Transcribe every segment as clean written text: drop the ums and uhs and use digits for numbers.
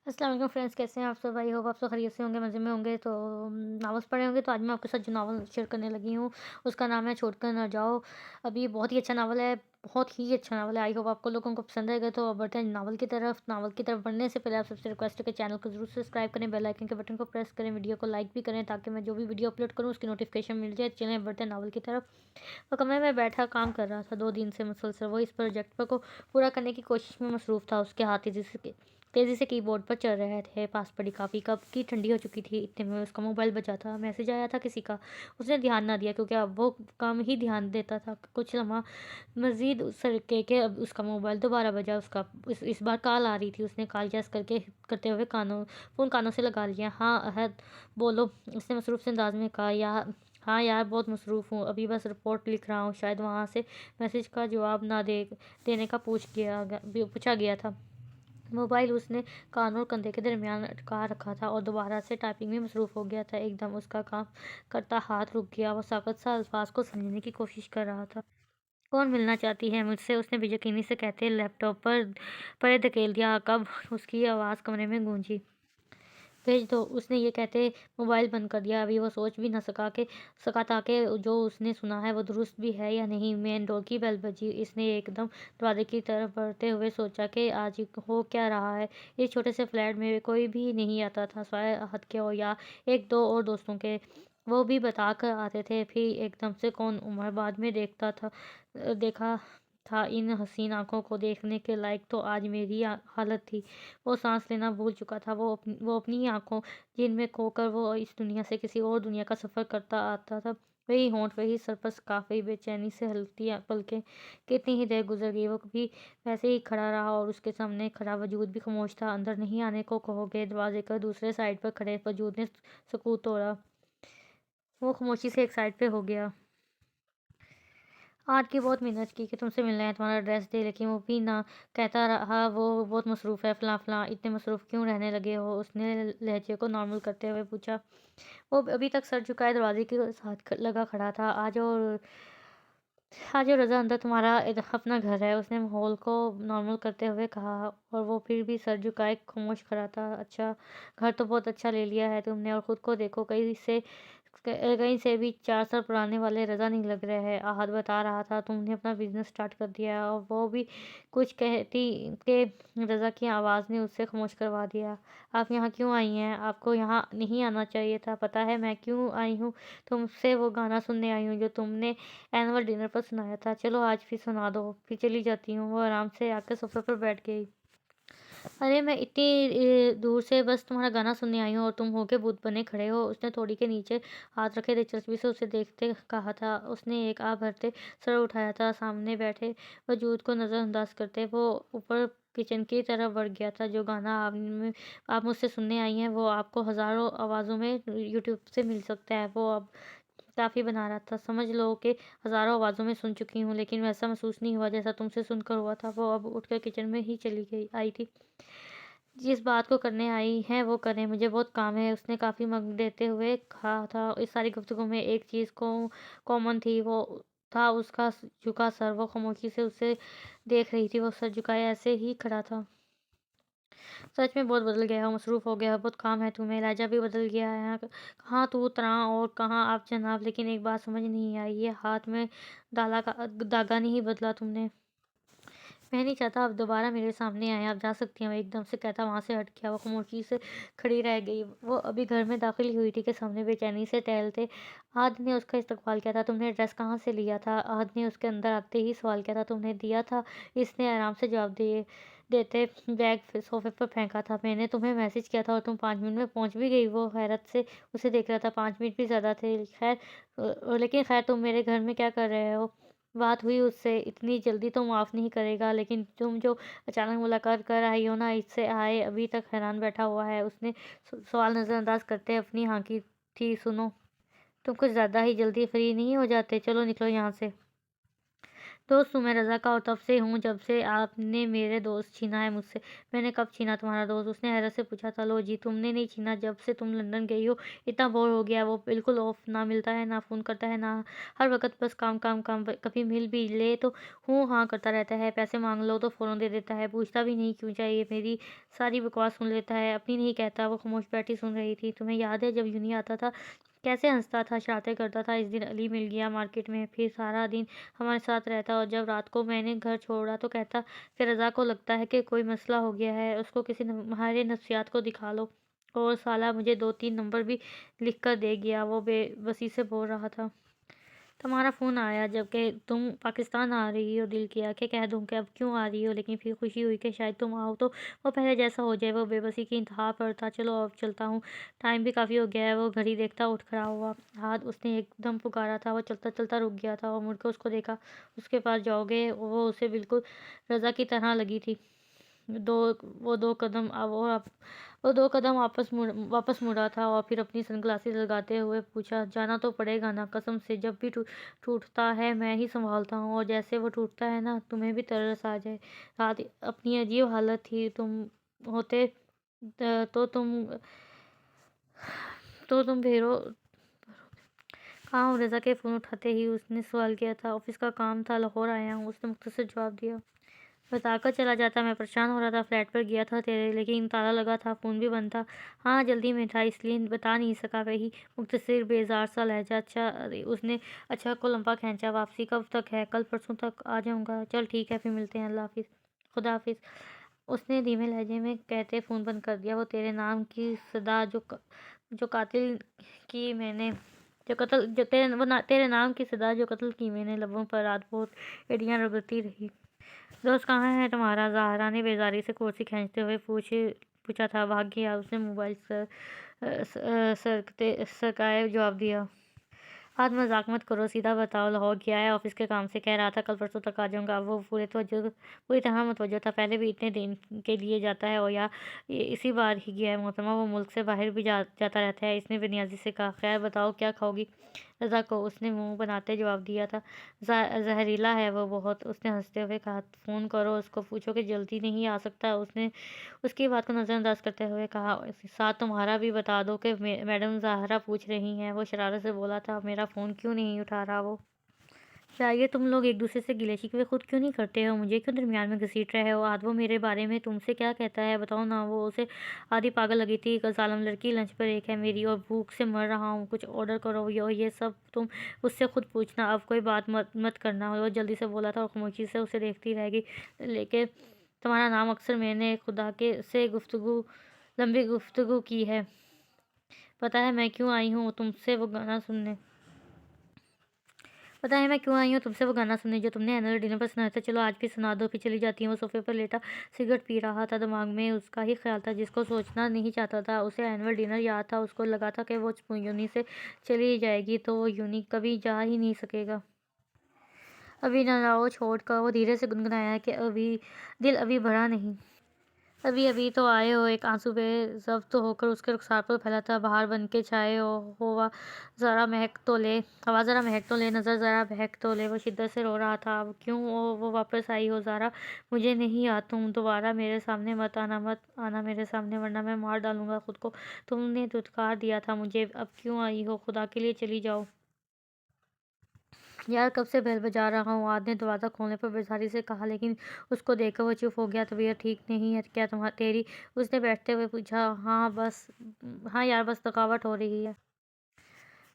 अस्सलाम वालेकुम फ्रेंड्स, कैसे हैं आप सब? आई होप आप सब खैरियत से होंगे, मज़े में होंगे। तो नॉवेल्स पढ़े होंगे। तो आज मैं आपके साथ जो नावल शेयर करने लगी हूँ उसका नाम है छोड़कर ना जाओ। अब ये बहुत ही अच्छा नावल है, बहुत ही अच्छा नावल है। आई होप आपको लोगों को पसंद आएगा। तो अब बढ़ते हैं नावल की तरफ बढ़ने से पहले आप सबसे रिक्वेस्ट है कि चैनल को जरूर सब्सक्राइब करें, बेल आइकन के बटन को प्रेस करें, वीडियो को लाइक भी करें ताकि मैं जो भी वीडियो अपलोड करूँ उसकी नोटिफिकेशन मिल जाए। चलें बढ़ते हैं नावल की तरफ। तो कमरे में बैठा काम कर रहा था 2 दिन से मुसलसल। वो इस प्रोजेक्ट पर को पूरा करने की कोशिश में मसरूफ़ था। उसके हाथ तेज़ी से कीबोर्ड पर चल रहे थे। पास पड़ी काफ़ी कप की ठंडी हो चुकी थी। इतने में उसका मोबाइल बजा था। मैसेज आया था किसी का। उसने ध्यान ना दिया क्योंकि अब वो काम ही ध्यान देता था। कुछ लम्हा मज़ीद के अब उसका मोबाइल दोबारा बजा। उसका इस बार कॉल आ रही थी। उसने कॉल जैस करते हुए फ़ोन कानों से लगा लिया। हाँ अहद, बोलो, उसने मसरूफ़ से अंदाज में कहा। हाँ यार, बहुत मसरूफ़ हूँ, अभी बस रिपोर्ट लिख रहा हूँ। शायद वहाँ से मैसेज का जवाब ना देने का पूछा गया था। मोबाइल उसने कान और कंधे के दरमियान अटका रखा था और दोबारा से टाइपिंग में मसरूफ़ हो गया था। एकदम उसका काम करता हाथ रुक गया। वो साकत सा अल्फाज को समझने की कोशिश कर रहा था। कौन मिलना चाहती है मुझसे? उसने बेयकीनी से कहते लैपटॉप पर परे धकेल दिया। कब उसकी आवाज़ कमरे में गूंजी। भेज दो, उसने ये कहते मोबाइल बंद कर दिया। अभी वो सोच भी न सका था कि जो उसने सुना है वो दुरुस्त भी है या नहीं। मेन डोर की बेल बजी। इसने एकदम दरवाजे की तरफ बढ़ते हुए सोचा कि आज हो क्या रहा है। इस छोटे से फ्लैट में कोई भी नहीं आता था सिवाय अहद के और या एक दो और दोस्तों के। वो भी बता कर आते थे। फिर एकदम से कौन उम्र बाद में देखा था इन हसीन आंखों को देखने के लायक तो आज मेरी हालत थी। वो सांस लेना भूल चुका था। वो अपनी ही आंखों जिनमें खोकर वो इस दुनिया से किसी और दुनिया का सफ़र करता आता था। वही होंठ, वही सर पर काफ़ी बेचैनी से हलती पलकें। कितनी ही देर गुजर गई। वो भी वैसे ही खड़ा रहा और उसके सामने खड़ा वजूद भी खामोश था। अंदर नहीं आने को कहोगे? दरवाजे का दूसरे साइड पर खड़े वजूद ने सकूत तोड़ा। वो खामोशी से एक साइड पे हो गया। आज की बहुत मेहनत की कि तुमसे मिलना है, तुम्हारा एड्रेस दे, लेकिन वो भी ना कहता रहा। वो बहुत मसरूफ़ है, फ़लाँ-फ़लाँ। इतने मसरूफ़ क्यों रहने लगे हो? उसने लहजे को नॉर्मल करते हुए पूछा। वो अभी तक सर झुकाए दरवाजे के साथ लगा खड़ा था। आ जाओ रज़ा, अंदर तुम्हारा अपना घर है, उसने माहौल को नॉर्मल करते हुए कहा। और वो फिर भी सर झुकाए खामोश खड़ा था। अच्छा, घर तो बहुत अच्छा ले लिया है तुमने, और खुद को देखो, कहीं से भी 4 साल पुराने वाले रज़ा नहीं लग रहे हैं। आहद बता रहा था तुमने अपना बिजनेस स्टार्ट कर दिया है। और वो भी कुछ कहती कि रज़ा की आवाज़ ने उससे खामोश करवा दिया। आप यहाँ क्यों आई हैं? आपको यहाँ नहीं आना चाहिए था। पता है मैं क्यों आई हूँ? तुमसे वो गाना सुनने आई हूँ जो तुमने एनुअल डिनर पर सुनाया था। चलो आज फिर सुना दो, फिर चली जाती हूँ। वो आराम से आकर सोफे पर बैठ गई। अरे मैं इतनी दूर से बस तुम्हारा गाना सुनने आई हूँ और तुम होके भूत बने खड़े हो। उसने थोड़ी के नीचे हाथ रखे दिलचस्पी से उसे देखते कहा था। उसने एक आ भरते सर उठाया था। सामने बैठे वजूद को नज़रअंदाज करते वो ऊपर किचन की तरफ बढ़ गया था। जो गाना आप मुझसे सुनने आई हैं वो आपको हज़ारों आवाज़ों में यूट्यूब से मिल सकता है। वो अब काफ़ी बना रहा था। समझ लो कि हज़ारों आवाज़ों में सुन चुकी हूँ, लेकिन वैसा महसूस नहीं हुआ जैसा तुमसे सुनकर हुआ था। वो अब उठकर किचन में ही चली गई आई थी। जिस बात को करने आई हैं वो करें, मुझे बहुत काम है, उसने काफ़ी मग देते हुए कहा था। इस सारी गुफ्तगू में एक चीज़ को कॉमन थी, वो था उसका झुका सर। वो खामोशी से उसे देख रही थी। वो सर झुकाए ऐसे ही खड़ा था। सच में बहुत बदल गया हो, मसरूफ़ हो गया हो, बहुत काम है तुम्हें, लहजा भी बदल गया है। कहाँ तू तना और कहाँ आप जनाब। लेकिन एक बात समझ नहीं आई, ये हाथ में धागा नहीं बदला तुमने। मैं नहीं चाहता आप दोबारा मेरे सामने आएँ, आप जा सकती हैं। वो एकदम से कहता वहाँ से हट गया। वो खामोशी से खड़ी रह गई। वो अभी घर में दाखिल ही हुई थी कि सामने बेचैनी से टहलते आहद ने उसका इस्तकबाल किया था। तुमने ड्रेस कहाँ से लिया था? आहद ने उसके अंदर आते ही सवाल किया था। तुमने दिया था? इसने आराम से जवाब देते बैग फिर सोफे पर फेंका था। मैंने तुम्हें मैसेज किया था और तुम 5 मिनट में पहुँच भी गई। वो हैरत से उसे देख रहा था। 5 मिनट भी ज़्यादा थे। लेकिन खैर, तुम मेरे घर में क्या कर रहे हो? बात हुई उससे, इतनी जल्दी तो माफ़ नहीं करेगा, लेकिन तुम जो अचानक मुलाकात कर आई हो ना, इससे आए अभी तक हैरान बैठा हुआ है। उसने सवाल नज़रअंदाज करते अपनी हाँकी थी। सुनो, तुम कुछ ज़्यादा ही जल्दी फ्री नहीं हो जाते? चलो निकलो यहाँ से। दोस्त हूँ मैं रज़ा का और तब से हूँ जब से आपने मेरे दोस्त छीना है मुझसे। मैंने कब छीना तुम्हारा दोस्त? उसने हैरत से पूछा था। लो जी, तुमने नहीं छीना, जब से तुम लंदन गई हो इतना बोर हो गया है वो, बिल्कुल ऑफ, ना मिलता है, ना फ़ोन करता है, ना हर वक़्त बस काम, काम, काम। कभी मिल भी ले तो हूँ हाँ करता रहता है, पैसे माँग लो तो फ़ौरन दे देता है, पूछता भी नहीं क्यों चाहिए, मेरी सारी बकवास सुन लेता है, अपनी नहीं कहता। वो खामोश बैठी सुन रही थी। तुम्हें याद है जब यूनी आता था कैसे हँसता था, शरारतें करता था? इस दिन अली मिल गया मार्केट में, फिर सारा दिन हमारे साथ रहता और जब रात को मैंने घर छोड़ा तो कहता कि रज़ा को लगता है कि कोई मसला हो गया है, उसको किसी माहिर नफ्सियात को दिखा लो। और साला मुझे 2-3 नंबर भी लिख कर दे गया। वो बेबसी से बोल रहा था। तुम्हारा फ़ोन आया जबकि तुम पाकिस्तान आ रही हो, दिल किया कि कह दूँ कि अब क्यों आ रही हो, लेकिन फिर खुशी हुई कि शायद तुम आओ तो वो पहले जैसा हो जाए। वो बेबसी की इंतहा पर था। चलो अब चलता हूँ, टाइम भी काफ़ी हो गया है। वो घड़ी देखता उठ खड़ा हुआ। हाथ उसने एकदम पुकारा था। वो चलता चलता रुक गया था और मुड़ के उसको देखा। उसके पास जाओगे? वो उसे बिल्कुल रज़ा की तरह लगी थी। दो वो 2 कदम वो 2 कदम वापस मुड़ा था और फिर अपनी सनग्लासेस लगाते हुए पूछा, जाना तो पड़ेगा ना? कसम से जब भी टूटता है मैं ही सँभालता हूँ और जैसे वो टूटता है ना तुम्हें भी तरस आ जाए। रात अपनी अजीब हालत थी। तुम होते तो तुम भेरो कहाँ हो? रज़ा के फ़ोन उठाते ही उसने सवाल किया था। ऑफ़िस का काम था, लाहौर आया हूँ, उसने मुख्तसर जवाब दिया। बताकर चला जाता, मैं परेशान हो रहा था, फ्लैट पर गया था तेरे, लेकिन ताला लगा था, फ़ोन भी बंद था। हाँ, जल्दी में था इसलिए बता नहीं सका। वही मुख्तसर बेजार सा लहजा। अच्छा, अरे उसने अच्छा को लंबा खींचा। वापसी कब तक है? कल परसों तक आ जाऊँगा। चल ठीक है, फिर मिलते हैं। अल्लाह हाफ़िज़। खुदा हाफ़िज़। उसने धीमे लहजे में कहते फ़ोन बंद कर दिया। वो तेरे नाम की सदा जो कातिल की मैंने जो कत्ल जो तेरे वो ना तेरे नाम की सदा जो कत्ल की मैंने, लबों पर रात बहुत एड़ियाँ रगड़ती रही। दोस्त कहाँ है तुम्हारा? ज़ाहरा ने बेजारी से कुर्सी खींचते हुए पूछा था। भाग गया, उसने मोबाइल सरकाए जवाब दिया। आज मजाक मत करो, सीधा बताओ लाहौर गया है? ऑफिस के काम से कह रहा था कल परसों तक आ जाऊंगा। वो पूरी तरह मुतवज्जो था। पहले भी इतने दिन के लिए जाता है और या इसी बार ही गया है मोहतरमा? वो मुल्क से बाहर भी जाता रहता है। इसने बेनियाजी से कहा। खैर बताओ क्या खाओगी? रज़ा को उसने मुंह बनाते जवाब दिया था। जहरीला है वो बहुत। उसने हंसते हुए कहा। फ़ोन करो उसको, पूछो कि जल्दी नहीं आ सकता। उसने उसकी बात को नज़रअंदाज करते हुए कहा। साथ तुम्हारा भी बता दो कि मैडम ज़ाहरा पूछ रही हैं। वो शरारत से बोला था। मेरा फ़ोन क्यों नहीं उठा रहा वो? चाहिए तुम लोग एक दूसरे से गिले शिकवे खुद क्यों नहीं करते हो? मुझे क्यों दरमियान में घसीट रहे हो? आज वो मेरे बारे में तुमसे क्या कहता है बताओ ना? वो उसे आधी पागल लगी थी। एक जालिम लड़की लंच पर एक है मेरी और भूख से मर रहा हूँ, कुछ ऑर्डर करो। ये सब तुम उससे खुद पूछना, अब कोई बात मत मत करना। वो जल्दी से बोला था और खामोशी से उसे देखती रह गई। लेकिन तुम्हारा नाम अक्सर मैंने खुदा के से लंबी गुफ्तगू की है। पता है मैं क्यों आई हूँ तुमसे वो गाना सुनने? पता है मैं क्यों आई हूँ तुमसे वो गाना सुनने जो तुमने एनुअल डिनर पर सुनाया था? चलो आज भी सुना दो। फिर चली जाती हूँ। वो सोफे पर लेटा सिगरेट पी रहा था। दिमाग में उसका ही ख्याल था जिसको सोचना नहीं चाहता था। उसे एनुअल डिनर याद था। उसको लगा था कि वो यूनी से चली जाएगी तो वो यूनी कभी जा ही नहीं सकेगा। अभी न लाओ छोड़ कर। वो धीरे से गुनगुनाया कि अभी दिल अभी भरा नहीं। अभी अभी तो आए हो। एक आंसू बेज़ब्त होकर उसके रुखसार पर फैला था। बाहर बन के छाए हो हवा ज़रा महक तो ले। हवा ज़रा महक तो ले, नज़र ज़रा बहक तो ले। वो शिद्दत से रो रहा था। अब क्यों वो वापस आई हो ज़ारा? मुझे नहीं याद। तुम दोबारा मेरे सामने मत आना मेरे सामने, वरना मैं मार डालूंगा खुद को। तुमने धुतकार दिया था मुझे। अब क्यों आई हो? खुदा के लिए चली जाओ। यार कब से बेल बजा रहा हूँ। आज ने दरवाज़ा खोलने पर बेजारी से कहा, लेकिन उसको देखकर वो चुप हो गया। तबीयत ठीक नहीं है क्या तेरी? उसने बैठते हुए पूछा। हाँ यार बस थकावट हो रही है।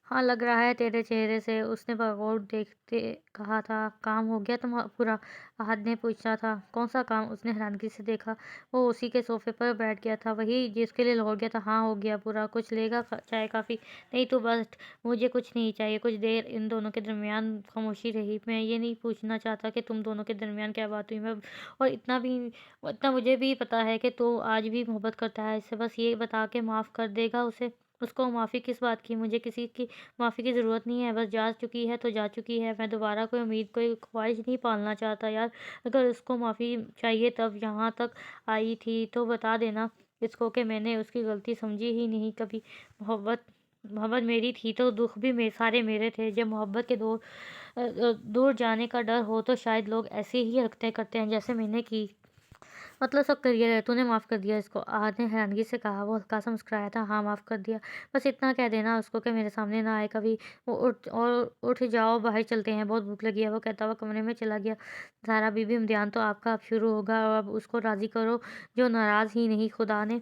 हाँ लग रहा है तेरे चेहरे से। उसने बगौर देखते कहा था। काम हो गया पूरा? आहद ने पूछा था। कौन सा काम? उसने हैरानगी से देखा। वो उसी के सोफे पर बैठ गया था, वही जिसके लिए लाहौर गया था। हाँ हो गया पूरा। कुछ लेगा? चाय काफ़ी? नहीं तो बस। मुझे कुछ नहीं चाहिए। कुछ देर इन दोनों के दरमियान खामोशी रही। मैं ये नहीं पूछना चाहता कि तुम दोनों के दरमियान क्या बात हुई। मैं और इतना मुझे भी पता है कि तू आज भी मोहब्बत करता है इससे। बस ये बता के माफ़ कर देगा उसे? उसको माफ़ी किस बात की? मुझे किसी की माफ़ी की ज़रूरत नहीं है। बस जा चुकी है तो जा चुकी है। मैं दोबारा कोई उम्मीद, कोई ख्वाहिश नहीं पालना चाहता यार। अगर उसको माफ़ी चाहिए तब यहाँ तक आई थी तो बता देना इसको कि मैंने उसकी गलती समझी ही नहीं कभी। मोहब्बत मोहब्बत मेरी थी तो दुःख भी सारे मेरे थे। जब मोहब्बत के दूर जाने का डर हो तो शायद लोग ऐसे ही रखते करते हैं जैसे मैंने की। मतलब सब करियर है, तूने माफ़ कर दिया इसको? आहत ने हैरानगी से कहा। वो हल्का सा मुस्कुराया था। हाँ, माफ़ कर दिया। बस इतना कह देना उसको कि मेरे सामने ना आए कभी। वो उठ जाओ, बाहर चलते हैं, बहुत भूख लगी है, वो कहता हुआ कमरे में चला गया। ज़ाहरा बीबी, इम्तिहान तो आपका अब शुरू होगा और अब उसको राज़ी करो जो नाराज़ ही नहीं। खुदा ने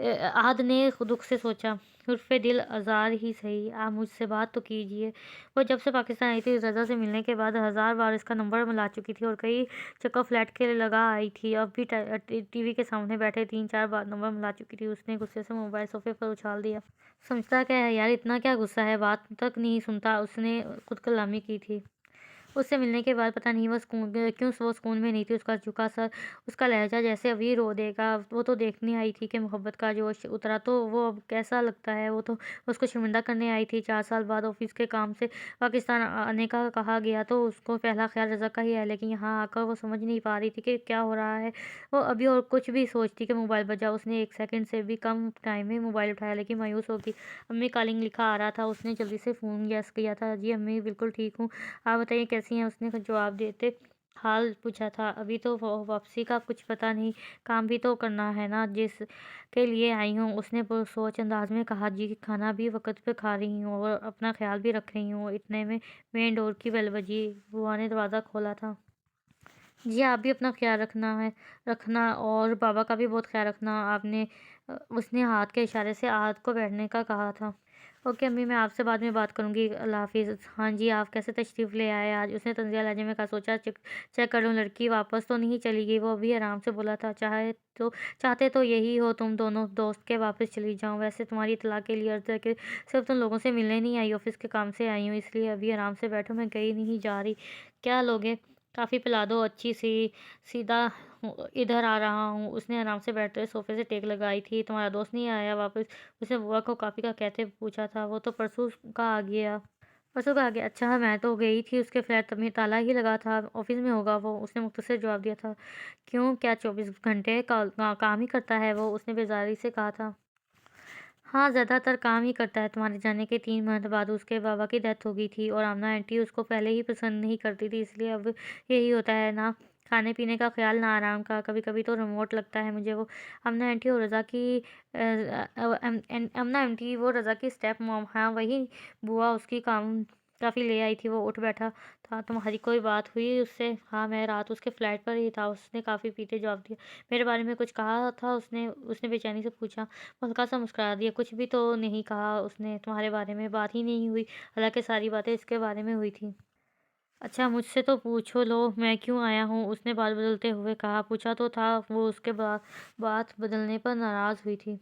आहद ने दुख से सोचा, उर्फ़े दिल आज़ार ही सही, आप मुझसे बात तो कीजिए। वो जब से पाकिस्तान आई थी, रज़ा से मिलने के बाद 1000 बार इसका नंबर मिला चुकी थी और कई चक्कर फ्लैट के लगा आई थी। अब भी टीवी के सामने बैठे 3-4 बार नंबर मिला चुकी थी। उसने गुस्से से मोबाइल सोफ़े पर उछाल दिया। समझता क्या है यार, इतना क्या गुस्सा है, बात तक नहीं सुनता। उसने खुद कलामी की थी। उससे मिलने के बाद पता नहीं वो सुकून में नहीं थी। उसका झुका सर, उसका लहज़ा जैसे अभी रो देगा। वो तो देखने आई थी कि मोहब्बत का जोश उतरा तो वो अब कैसा लगता है। वो तो उसको शर्मिंदा करने आई थी। 4 साल बाद ऑफ़िस के काम से पाकिस्तान आने का कहा गया तो उसको पहला ख़्याल रज़ा का ही है, लेकिन यहाँ आकर वो समझ नहीं पा रही थी कि क्या हो रहा है। वो अभी और कुछ भी सोचती कि मोबाइल बजा। उसने 1 सेकंड से भी कम टाइम में मोबाइल उठाया, लेकिन मायूस हो गई। अम्मी कॉलिंग लिखा आ रहा था। उसने जल्दी से फ़ोन यस किया था। जी अम्मी, बिल्कुल ठीक हूँ। आप बताइए कैसी हैं? उसने जवाब देते हाल पूछा था। अभी तो वापसी का कुछ पता नहीं, काम भी तो करना है ना जिस के लिए आई हूँ। उसने पुरसोच अंदाज में कहा। जी, खाना भी वक्त पे खा रही हूँ और अपना ख्याल भी रख रही हूँ। इतने में मेन डोर की बेल बजी। बुआ ने दरवाज़ा खोला था। जी, आप भी अपना ख्याल रखना और बाबा का भी बहुत ख्याल रखना। उसने हाथ के इशारे से आहत को बैठने का कहा था। ओके अम्मी, मैं आपसे बाद में बात करूँगी। अल्लाह हाफ़िज़। हाँ जी, आप कैसे तशरीफ़ ले आए आज? उसने तंज़िया लहजे में कहा। सोचा चेक कर लूँ लड़की वापस तो नहीं चली गई। वो अभी आराम से बोला था। चाहते तो यही हो तुम दोनों दोस्त के वापस चली जाऊँ। वैसे तुम्हारी इत्तला के लिए अर्ज़ है कि सिर्फ़ तुम लोगों से मिलने नहीं आई, ऑफ़िस के काम से आई हूँ, इसलिए अभी आराम से बैठो, मैं कहीं नहीं जा रही। क्या लोगे? काफ़ी पिला दो अच्छी सी। सीधा इधर आ रहा हूँ। उसने आराम से बैठते हुए सोफ़े से टेक लगाई थी। तुम्हारा दोस्त नहीं आया वापस? उसने बुआ को कॉफ़ी का कहते पूछा था। वो तो परसों का आ गया। परसों का आ गया? अच्छा, मैं तो गई थी उसके फ्लैट में, ताला ही लगा था। ऑफ़िस में होगा वो। उसने मुख्तसर जवाब दिया था। क्यों, क्या 24 घंटे काम ही करता है वो? उसने बेज़ारी से कहा था। हाँ, ज़्यादातर काम ही करता है। तुम्हारे जाने के 3 मंथ बाद उसके बाबा की डेथ हो गई थी और आमना आंटी उसको पहले ही पसंद नहीं करती थी, इसलिए अब यही होता है ना, खाने-पीने का ख़्याल ना आराम का। कभी-कभी तो रिमोट लगता है मुझे वो। आमना आंटी और रज़ा की आमना आंटी वो रज़ा की स्टेप मॉम। हाँ, वही बुआ उसकी काम काफ़ी ले आई थी। वो उठ बैठा था। तुम्हारी कोई बात हुई उससे? हाँ, मैं रात उसके फ्लैट पर ही था। उसने काफ़ी पीते जवाब दिया। मेरे बारे में कुछ कहा था उसने? उसने बेचैनी से पूछा। हल्का-सा मुस्कुरा दिया। कुछ भी तो नहीं कहा उसने तुम्हारे बारे में, बात ही नहीं हुई। हालाँकि सारी बातें इसके बारे में हुई थी। अच्छा, मुझसे तो पूछो लो मैं क्यों आया हूँ? उसने बात बदलते हुए कहा। पूछा तो था। वो उसके बात बदलने पर नाराज़ हुई थी।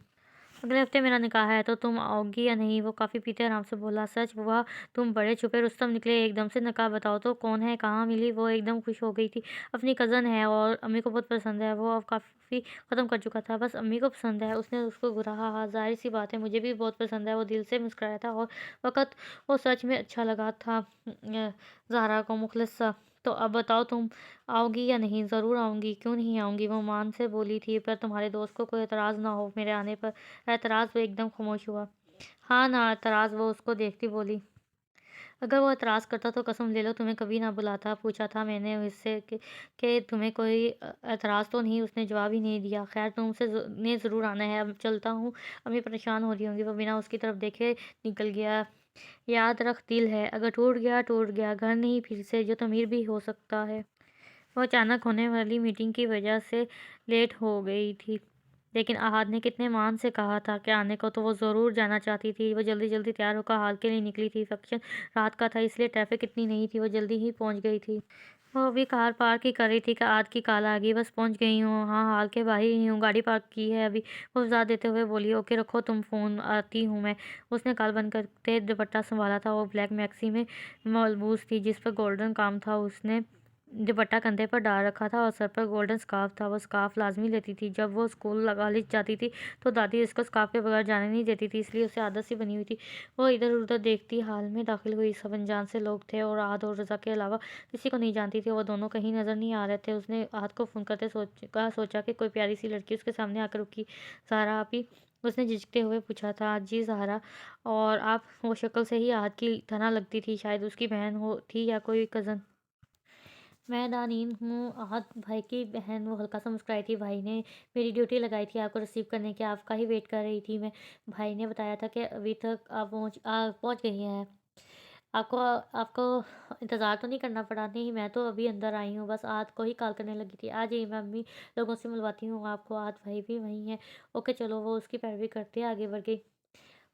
अगले हफ्ते मेरा निकाह है तो तुम आओगी या नहीं? वो काफ़ी पीते आराम से बोला। सच बुआ, तुम बड़े छुपे रुस्तम निकले एकदम से। निकाह बताओ तो कौन है, कहाँ मिली? वो एकदम खुश हो गई थी। अपनी कज़न है और अम्मी को बहुत पसंद है। वो अब काफ़ी ख़त्म कर चुका था, बस अम्मी को पसंद है। उसने उसको घूरा। हाँ, ज़ाहिर सी बात है, मुझे भी बहुत पसंद है। वो दिल से मुस्कुराया था और वक़्त वो सच में अच्छा लगा था ज़हरा को, मुख़लिस सा। तो अब बताओ तुम आओगी या नहीं? ज़रूर आऊँगी, क्यों नहीं आऊँगी? वो मान से बोली थी। पर तुम्हारे दोस्त को कोई एतराज़ ना हो मेरे आने पर? एतराज़? वो एकदम खामोश हुआ। हाँ ना एतराज़, वो उसको देखती बोली। अगर वो एतराज़ करता तो कसम ले लो तुम्हें कभी ना बुलाता। पूछा था मैंने उससे कि तुम्हें कोई एतराज़ तो नहीं? उसने जवाब ही नहीं दिया। खैर, ने ज़रूर आना है, अब चलता हूँ। अम्मी परेशान हो रही होंगी। वो बिना उसकी तरफ देखे निकल गया। याद रख, दिल है, अगर टूट गया, घर नहीं फिर से, जो तमीर भी हो सकता है। वो अचानक होने वाली मीटिंग की वजह से लेट हो गई थी, लेकिन अहाद ने कितने मान से कहा था कि आने को, तो वो ज़रूर जाना चाहती थी। वो जल्दी-जल्दी तैयार होकर हाल के लिए निकली थी। फंक्शन रात का था, इसलिए ट्रैफिक इतनी नहीं थी। वो जल्दी ही पहुंच गई थी। वो अभी कार पार्क ही कर रही थी कि आद की कॉल आ गई। बस पहुंच गई हूँ, हाँ हाल के बाहर ही हूँ, गाड़ी पार्क की है अभी। वो वज़ा देते हुए बोली। ओके रखो तुम फ़ोन, आती हूँ मैं। उसने कॉल बंद करते दुपट्टा संभाला था। वो ब्लैक मैक्सी में मलबूस थी जिस पर गोल्डन काम था। उसने दुपट्टा कंधे पर डाल रखा था और सर पर गोल्डन स्कार्फ था। वो स्कार्फ लाजमी लेती थी। जब वो स्कूल कॉलेज जाती थी तो दादी उसको स्कार्फ के बगैर जाने नहीं देती थी, इसलिए उसे आदत सी बनी हुई थी। वो इधर उधर देखती। हाल में दाखिल हुई। सब अनजान से लोग थे और आहद और रज़ा के अलावा किसी को नहीं जानती थी। वो दोनों कहीं नज़र नहीं आ रहे थे। उसने आहद को फ़ोन करते सोचा कि कोई प्यारी सी लड़की उसके सामने आकर रुकी। ज़हरा आपी, उसने झिझकते हुए पूछा था। जी ज़ाहरा, और आप, वो शक्ल से ही आहत की तरह लगती थी, शायद उसकी बहन हो थी या कोई कज़न। मैं दानीन हूँ, आहत भाई की बहन। वो हल्का सा मुस्कुराई थी। भाई ने मेरी ड्यूटी लगाई थी आपको रिसीव करने की, आपका ही वेट कर रही थी मैं। भाई ने बताया था कि अभी तक आप पहुँच गई हैं। आपको आपको इंतज़ार तो नहीं करना पड़ा? नहीं, मैं तो अभी अंदर आई हूँ, बस आहत को ही कॉल करने लगी थी। आ जाइए, मैं अम्मी लोगों से मिलवाती हूँ आपको, आहत भाई भी वहीं हैं। ओके चलो, वो उसकी पैरवी करते आगे बढ़ गई।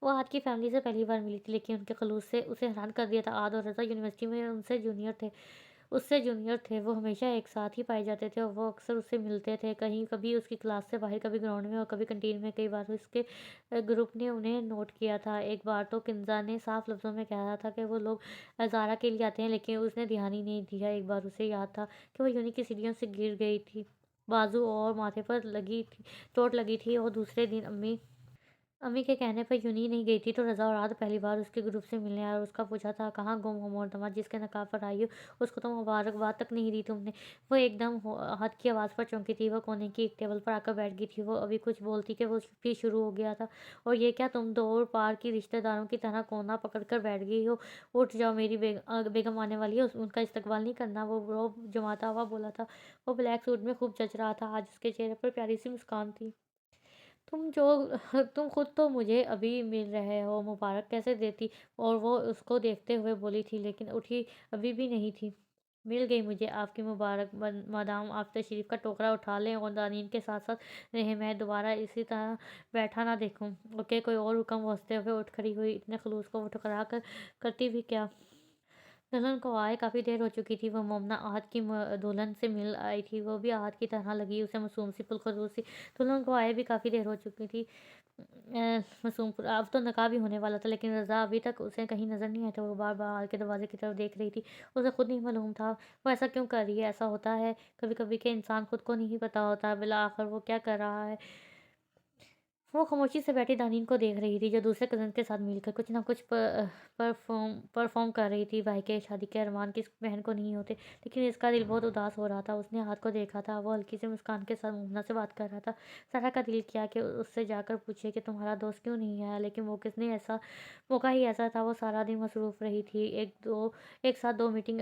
वो आहत की फैमिली से पहली बार मिली थी, लेकिन उनके खलूस से उसे हैरान कर दिया था। आहत और रज़ा यूनिवर्सिटी में उससे जूनियर थे। वो हमेशा एक साथ ही पाए जाते थे और वो अक्सर उससे मिलते थे, कहीं कभी उसकी क्लास से बाहर, कभी ग्राउंड में और कभी कैंटीन में। कई बार उसके ग्रुप ने उन्हें नोट किया था। एक बार तो किन्जा ने साफ लफ्ज़ों में कहा था कि वो लोग ज़ारा के लिए आते हैं, लेकिन उसने ध्यान ही नहीं दिया। एक बार उसे याद था कि वो यूनि की सीढ़ियों से गिर गई थी, बाजू और माथे पर लगी थी, चोट लगी थी। और दूसरे दिन अम्मी के कहने पर यूनी नहीं गई थी, तो रज़ा और आद पहली बार उसके ग्रुप से मिलने आए और उसका पूछा था, कहाँ गुम हो मोहतरमा, जिसके नकाब पर आई हो, उसको तो मुबारकबाद तक नहीं दी तुमने। वो एकदम हाथ की आवाज़ पर चौंकी थी। वो कोने की एक टेबल पर आकर बैठ गई थी। वो अभी कुछ बोलती कि वो फिर शुरू हो गया था। और ये क्या, तुम दौड़ पार की रिश्तेदारों की तरह कोना पकड़ कर बैठ गई हो? उठ जाओ, मेरी बेगम आने वाली है, उनका इस्तकबाल नहीं करना? वो रोब जमाता हुआ बोला था। वो ब्लैक सूट में खूब जच रहा था। आज उसके चेहरे पर प्यारी सी मुस्कान थी। तुम जो तुम खुद तो मुझे अभी मिल रहे हो, मुबारक कैसे देती? और वो उसको देखते हुए बोली थी, लेकिन उठी अभी भी नहीं थी। मिल गई मुझे आपकी मुबारक, मादाम आप तशरीफ़ का टोकरा उठा लें और दानीन के साथ साथ रहें, मैं दोबारा इसी तरह बैठा ना देखूं। ओके, कोई और हुक्म? वो हंसते हुए उठ खड़ी हुई। इतने खलूस को वो ठुकरा कर करती भी क्या? दुल्हन को आए काफ़ी देर हो चुकी थी। वो मोमना आहत की दुल्हन से मिल आई थी। वो भी आहत की तरह लगी उसे, मासूम सी, पुरखलूस सी। दुल्हन को आए भी काफ़ी देर हो चुकी थी। मासूम अब तो नकाब ही होने वाला था, लेकिन रज़ा अभी तक उसे कहीं नज़र नहीं आया था। वो बार बार आहत के दरवाजे की तरफ देख रही थी। उसे खुद नहीं मालूम था वो ऐसा क्यों कर रही है। ऐसा होता है कभी कभी के इंसान खुद को नहीं पता होता बिला आखिर वो क्या कर रहा है। वो खामोशी से बैठी दानीन को देख रही थी, जो दूसरे कज़न के साथ मिलकर कुछ ना कुछ परफ़ॉर्म कर रही थी। भाई के शादी के अरमान किस बहन को नहीं होते, लेकिन इसका दिल बहुत उदास हो रहा था। उसने हाथ को देखा था, वो हल्की सी मुस्कान के साथ मुमना से बात कर रहा था। सारा का दिल किया कि उससे जाकर पूछे कि तुम्हारा दोस्त क्यों नहीं आया, लेकिन वो किसने ऐसा मौका ही ऐसा था। वो सारा दिन मसरूफ़ रही थी। एक साथ 2 मीटिंग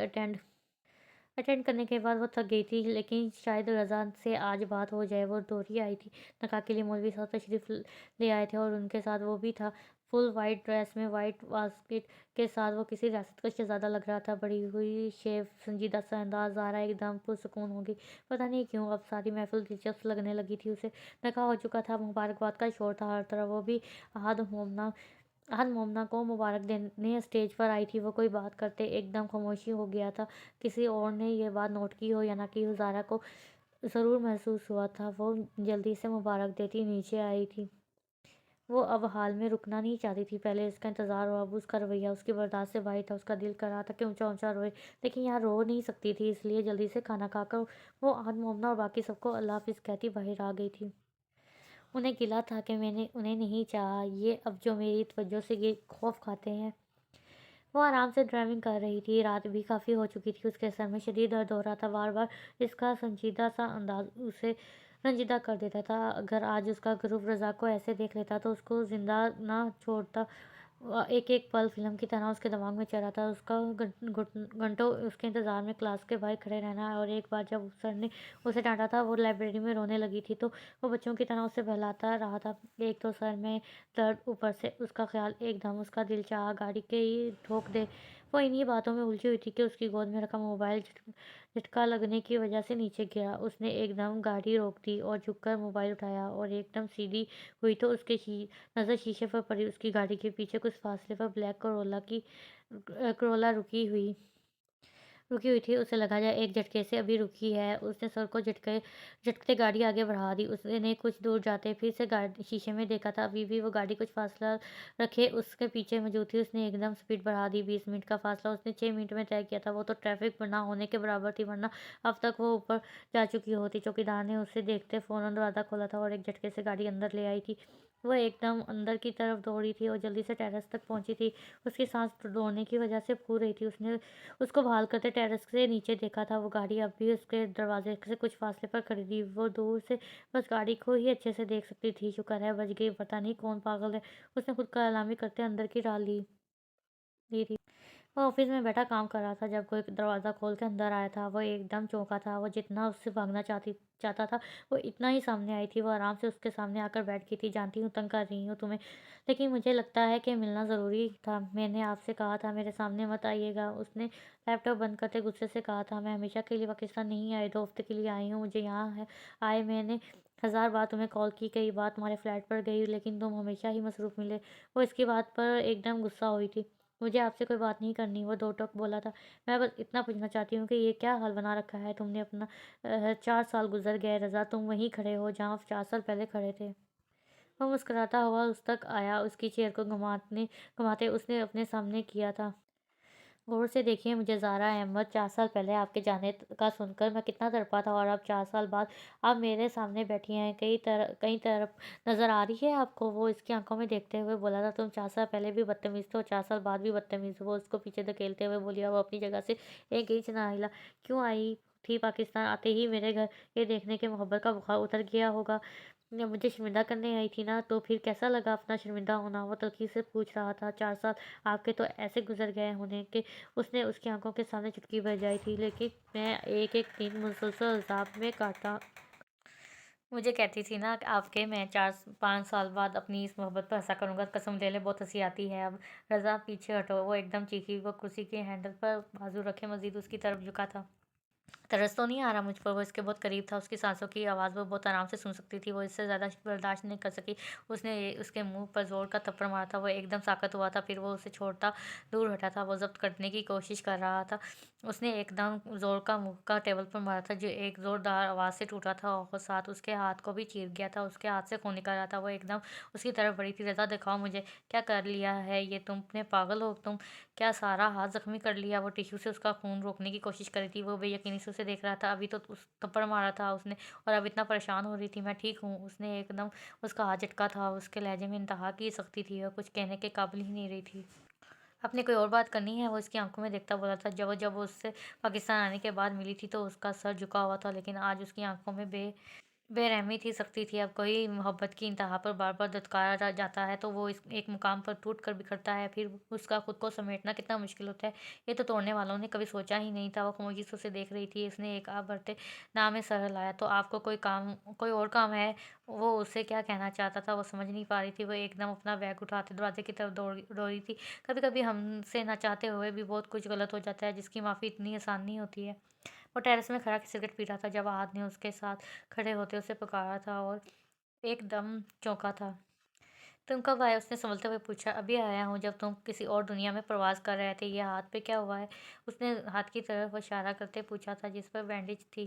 अटेंड करने के बाद वो थक गई थी, लेकिन शायद रज़ा से आज बात हो जाए। वो दौड़ी आई थी। निकाह के लिए मौलवी साहब तशरीफ़ ले आए थे और उनके साथ वो भी था। फुल वाइट ड्रेस में, वाइट बास्केट के साथ वो किसी रियासत का शहज़ादा लग रहा था। बड़ी हुई शेव, संजीदा सा अंदाज़, ज़ारा एकदम पुरसुकून हो गई। पता नहीं क्यों अब सारी महफ़िल दिलचस्प लगने लगी थी उसे। निकाह हो चुका था, मुबारकबाद का शोर था हर तरफ। वो भी आहत मोमना को मुबारक देने स्टेज पर आई थी। वो कोई बात करते एकदम खामोशी हो गया था। किसी और ने ये बात नोट की हो या ना की हो, ज़ारा को ज़रूर महसूस हुआ था। वो जल्दी से मुबारक देती नीचे आई थी। वो अब हाल में रुकना नहीं चाहती थी। पहले इसका इंतज़ार और अब उसका रवैया उसकी बर्दाश्त से बाहर था। उसका दिल कर रहा था कि ऊंचा ऊंचा रोए, लेकिन यहाँ रो नहीं सकती थी। इसलिए जल्दी से खाना खाकर वो आहत मोमना और बाकी सबको अल्लाह हाफिज़ कहती बाहर आ गई थी। उन्हें गिला था कि मैंने उन्हें नहीं चाहा, ये अब जो मेरी तवज्जो से ये खौफ खाते हैं। वो आराम से ड्राइविंग कर रही थी। रात भी काफ़ी हो चुकी थी। उसके सर में शदीद दर्द हो रहा था। बार-बार इसका संजीदा सा अंदाज़ उसे रंजीदा कर देता था। अगर आज उसका ग्रुप रज़ा को ऐसे देख लेता तो उसको ज़िंदा ना छोड़ता। एक-एक पल फ़िल्म की तरह उसके दिमाग में चल रहा था। उसका घंटों उसके इंतज़ार में क्लास के बाहर खड़े रहना। और एक बार जब सर ने उसे डाँटा था, वो लाइब्रेरी में रोने लगी थी, तो वो बच्चों की तरह उसे बहलाता रहा था। एक तो सर में दर्द, ऊपर से उसका ख़्याल, एकदम उसका दिल चाहा गाड़ी के ही ठोक दे। वो इन्हीं बातों में उलझी हुई थी कि उसकी गोद में रखा मोबाइल झटका लगने की वजह से नीचे गिरा। उसने एकदम गाड़ी रोक दी और झुककर मोबाइल उठाया और एकदम सीधी हुई तो उसके नज़र शीशे पर पड़ी। उसकी गाड़ी के पीछे कुछ फासले पर ब्लैक करोला रुकी हुई थी। उसे लगा जाए एक झटके से अभी रुकी है। उसने सर को झटकते गाड़ी आगे बढ़ा दी। उसने कुछ दूर जाते फिर से गाड़ी शीशे में देखा था। अभी भी वो गाड़ी कुछ फासला रखे उसके पीछे मौजूद थी। उसने एकदम स्पीड बढ़ा दी। 20 मिनट का फासला उसने 6 मिनट में तय किया था। वो तो ट्रैफिक ना होने के बराबर थी, वरना अब तक वो ऊपर जा चुकी होती। चौकीदार ने उसे देखते फ़ौरन दरवाज़ा खोला था और एक झटके से गाड़ी अंदर ले आई थी। वो एकदम अंदर की तरफ दौड़ी थी और जल्दी से टेरेस तक पहुंची थी। उसकी सांस दौड़ने की वजह से फूल रही थी। उसको बहाल करते टेरेस से नीचे देखा था, वो गाड़ी अब भी उसके दरवाजे से कुछ फासले पर खड़ी थी। वो दूर से बस गाड़ी को ही अच्छे से देख सकती थी। शुक्र है बच गई, पता नहीं कौन पागल है, उसने खुद का अलामी करते अंदर की राह ली थी। वो ऑफिस में बैठा काम कर रहा था जब कोई दरवाज़ा खोल के अंदर आया था। वो एकदम चौंका था। वो जितना उससे भागना चाहता था, वो इतना ही सामने आई थी। वो आराम से उसके सामने आकर बैठ गई थी। जानती हूँ तंग कर रही हूँ तुम्हें, लेकिन मुझे लगता है कि मिलना ज़रूरी था। मैंने आपसे कहा था मेरे सामने मत आइएगा। उसने लैपटॉप बंद करते गुस्से से कहा था। मैं हमेशा के लिए पाकिस्तान नहीं आई, 2 हफ्ते के लिए आई हूँ। मुझे यहाँ है आए मैंने 1000 बार तुम्हें कॉल की, कई बार तुम्हारे फ्लैट पर गई, लेकिन तुम हमेशा ही मसरूफ़ मिले। वो इसकी बात पर एकदम गुस्सा हुई थी। मुझे आपसे कोई बात नहीं करनी, वो दो टोक बोला था। मैं बस इतना पूछना चाहती हूँ कि ये क्या हाल बना रखा है तुमने अपना। 4 साल गुजर गए रज़ा, तुम वहीं खड़े हो जहाँ 4 साल पहले खड़े थे। वो मुस्कुराता हुआ उस तक आया, उसकी चेयर को घुमाते उसने अपने सामने किया था। गौर से देखिए मुझे, ज़ारा अहमद, 4 साल पहले आपके जाने का सुनकर मैं कितना तड़पा था, और अब 4 साल बाद आप मेरे सामने बैठी हैं। कई तरफ नज़र आ रही है आपको? वो इसकी आंखों में देखते हुए बोला था। तुम 4 साल पहले भी बदतमीज़ थे और 4 साल बाद भी बदतमीज़ हो। वो उसको पीछे धकेलते हुए बोली, वो अपनी जगह से एक इंच ना हिला। क्यों आई थी पाकिस्तान? आते ही मेरे घर ये देखने के मोहब्बत का बुखार उतर गया होगा। जब मुझे शर्मिंदा करने आई थी ना, तो फिर कैसा लगा अपना शर्मिंदा होना? वो तल्खी से पूछ रहा था। 4 साल आपके तो ऐसे गुजर गए होने के। उसने उसकी आंखों के सामने चुटकी बजाई थी, लेकिन मैं एक एक दिन मुसलसल अजाब में काटा। मुझे कहती थी ना कि आपके, मैं 4-5 साल बाद अपनी इस मोहब्बत पर हंसा करूंगा। कसम ले ले, बहुत हंसी आती है अब। रज़ा पीछे हटो, वो एकदम चीखी। वो कुर्सी के हैंडल पर बाजू रखे मजीद उसकी तरफ झुका था। तरस तो नहीं आ रहा मुझ पर? वो इसके बहुत करीब था। उसकी सांसों की आवाज़ वो बहुत आराम से सुन सकती थी। वो इससे ज़्यादा बर्दाश्त नहीं कर सकी। उसने उसके मुंह पर जोर का थप्पड़ मारा था। वो एकदम साकत हुआ था। फिर वो उसे छोड़ता दूर हटा था। वो जब्त करने की कोशिश कर रहा था। उसने एकदम जोर का मुक्का टेबल पर मारा था, जो एक जोरदार आवाज़ से टूटा था और साथ उसके हाथ को भी चीर गया था। उसके हाथ से खून निकल रहा था। वो एकदम उसकी तरफ बढ़ी थी। रज़ा दिखाओ मुझे, क्या कर लिया है ये तुमने? पागल हो तुम? क्या सारा हाथ ज़ख्मी कर लिया? वो टिश्यू से उसका खून रोकने की कोशिश कर रही थी। वो बेयकीनी से उसे देख रहा था। अभी तो उस थप्पड़ मारा था उसने, और अब इतना परेशान हो रही थी। मैं ठीक हूँ। उसने एकदम उसका हाथ झटका था। उसके लहजे में इंतहा की सख्ती थी और कुछ कहने के काबिल ही नहीं रही थी। अपने कोई और बात करनी है? वो इसकी आंखों में देखता बोला था। जब जब वो उससे पाकिस्तान आने के बाद मिली थी तो उसका सर झुका हुआ था, लेकिन आज उसकी आंखों में बेरहमी थी, सख्ती थी। अब कोई मोहब्बत की इंतहा पर बार-बार दुत्कारा जाता है तो वो इस एक मुकाम पर टूट कर बिखरता है। फिर उसका खुद को समेटना कितना मुश्किल होता है, ये तो तोड़ने वालों ने कभी सोचा ही नहीं था। वो खामोशी से उसे देख रही थी। उसने एक आह भरते नाम में सर हिलाया। तो आपको कोई और काम है? वो उसे क्या कहना चाहता था, वो समझ नहीं पा रही थी। वो एकदम अपना बैग उठाते दरवाजे की तरफ दौड़ रही थी। कभी-कभी हमसे ना चाहते हुए भी बहुत कुछ गलत हो जाता है, जिसकी माफ़ी इतनी आसान नहीं होती है। वो टेरेस में खड़ा सिगरेट पी रहा था जब आहद ने उसके साथ खड़े होते उसे पुकारा था, और एकदम चौंका था। तुम कब आए? उसने संभलते हुए पूछा। अभी आया हूँ, जब तुम किसी और दुनिया में प्रवास कर रहे थे। ये हाथ पे क्या हुआ है? उसने हाथ की तरफ इशारा करते पूछा था, जिस पर बैंडेज थी।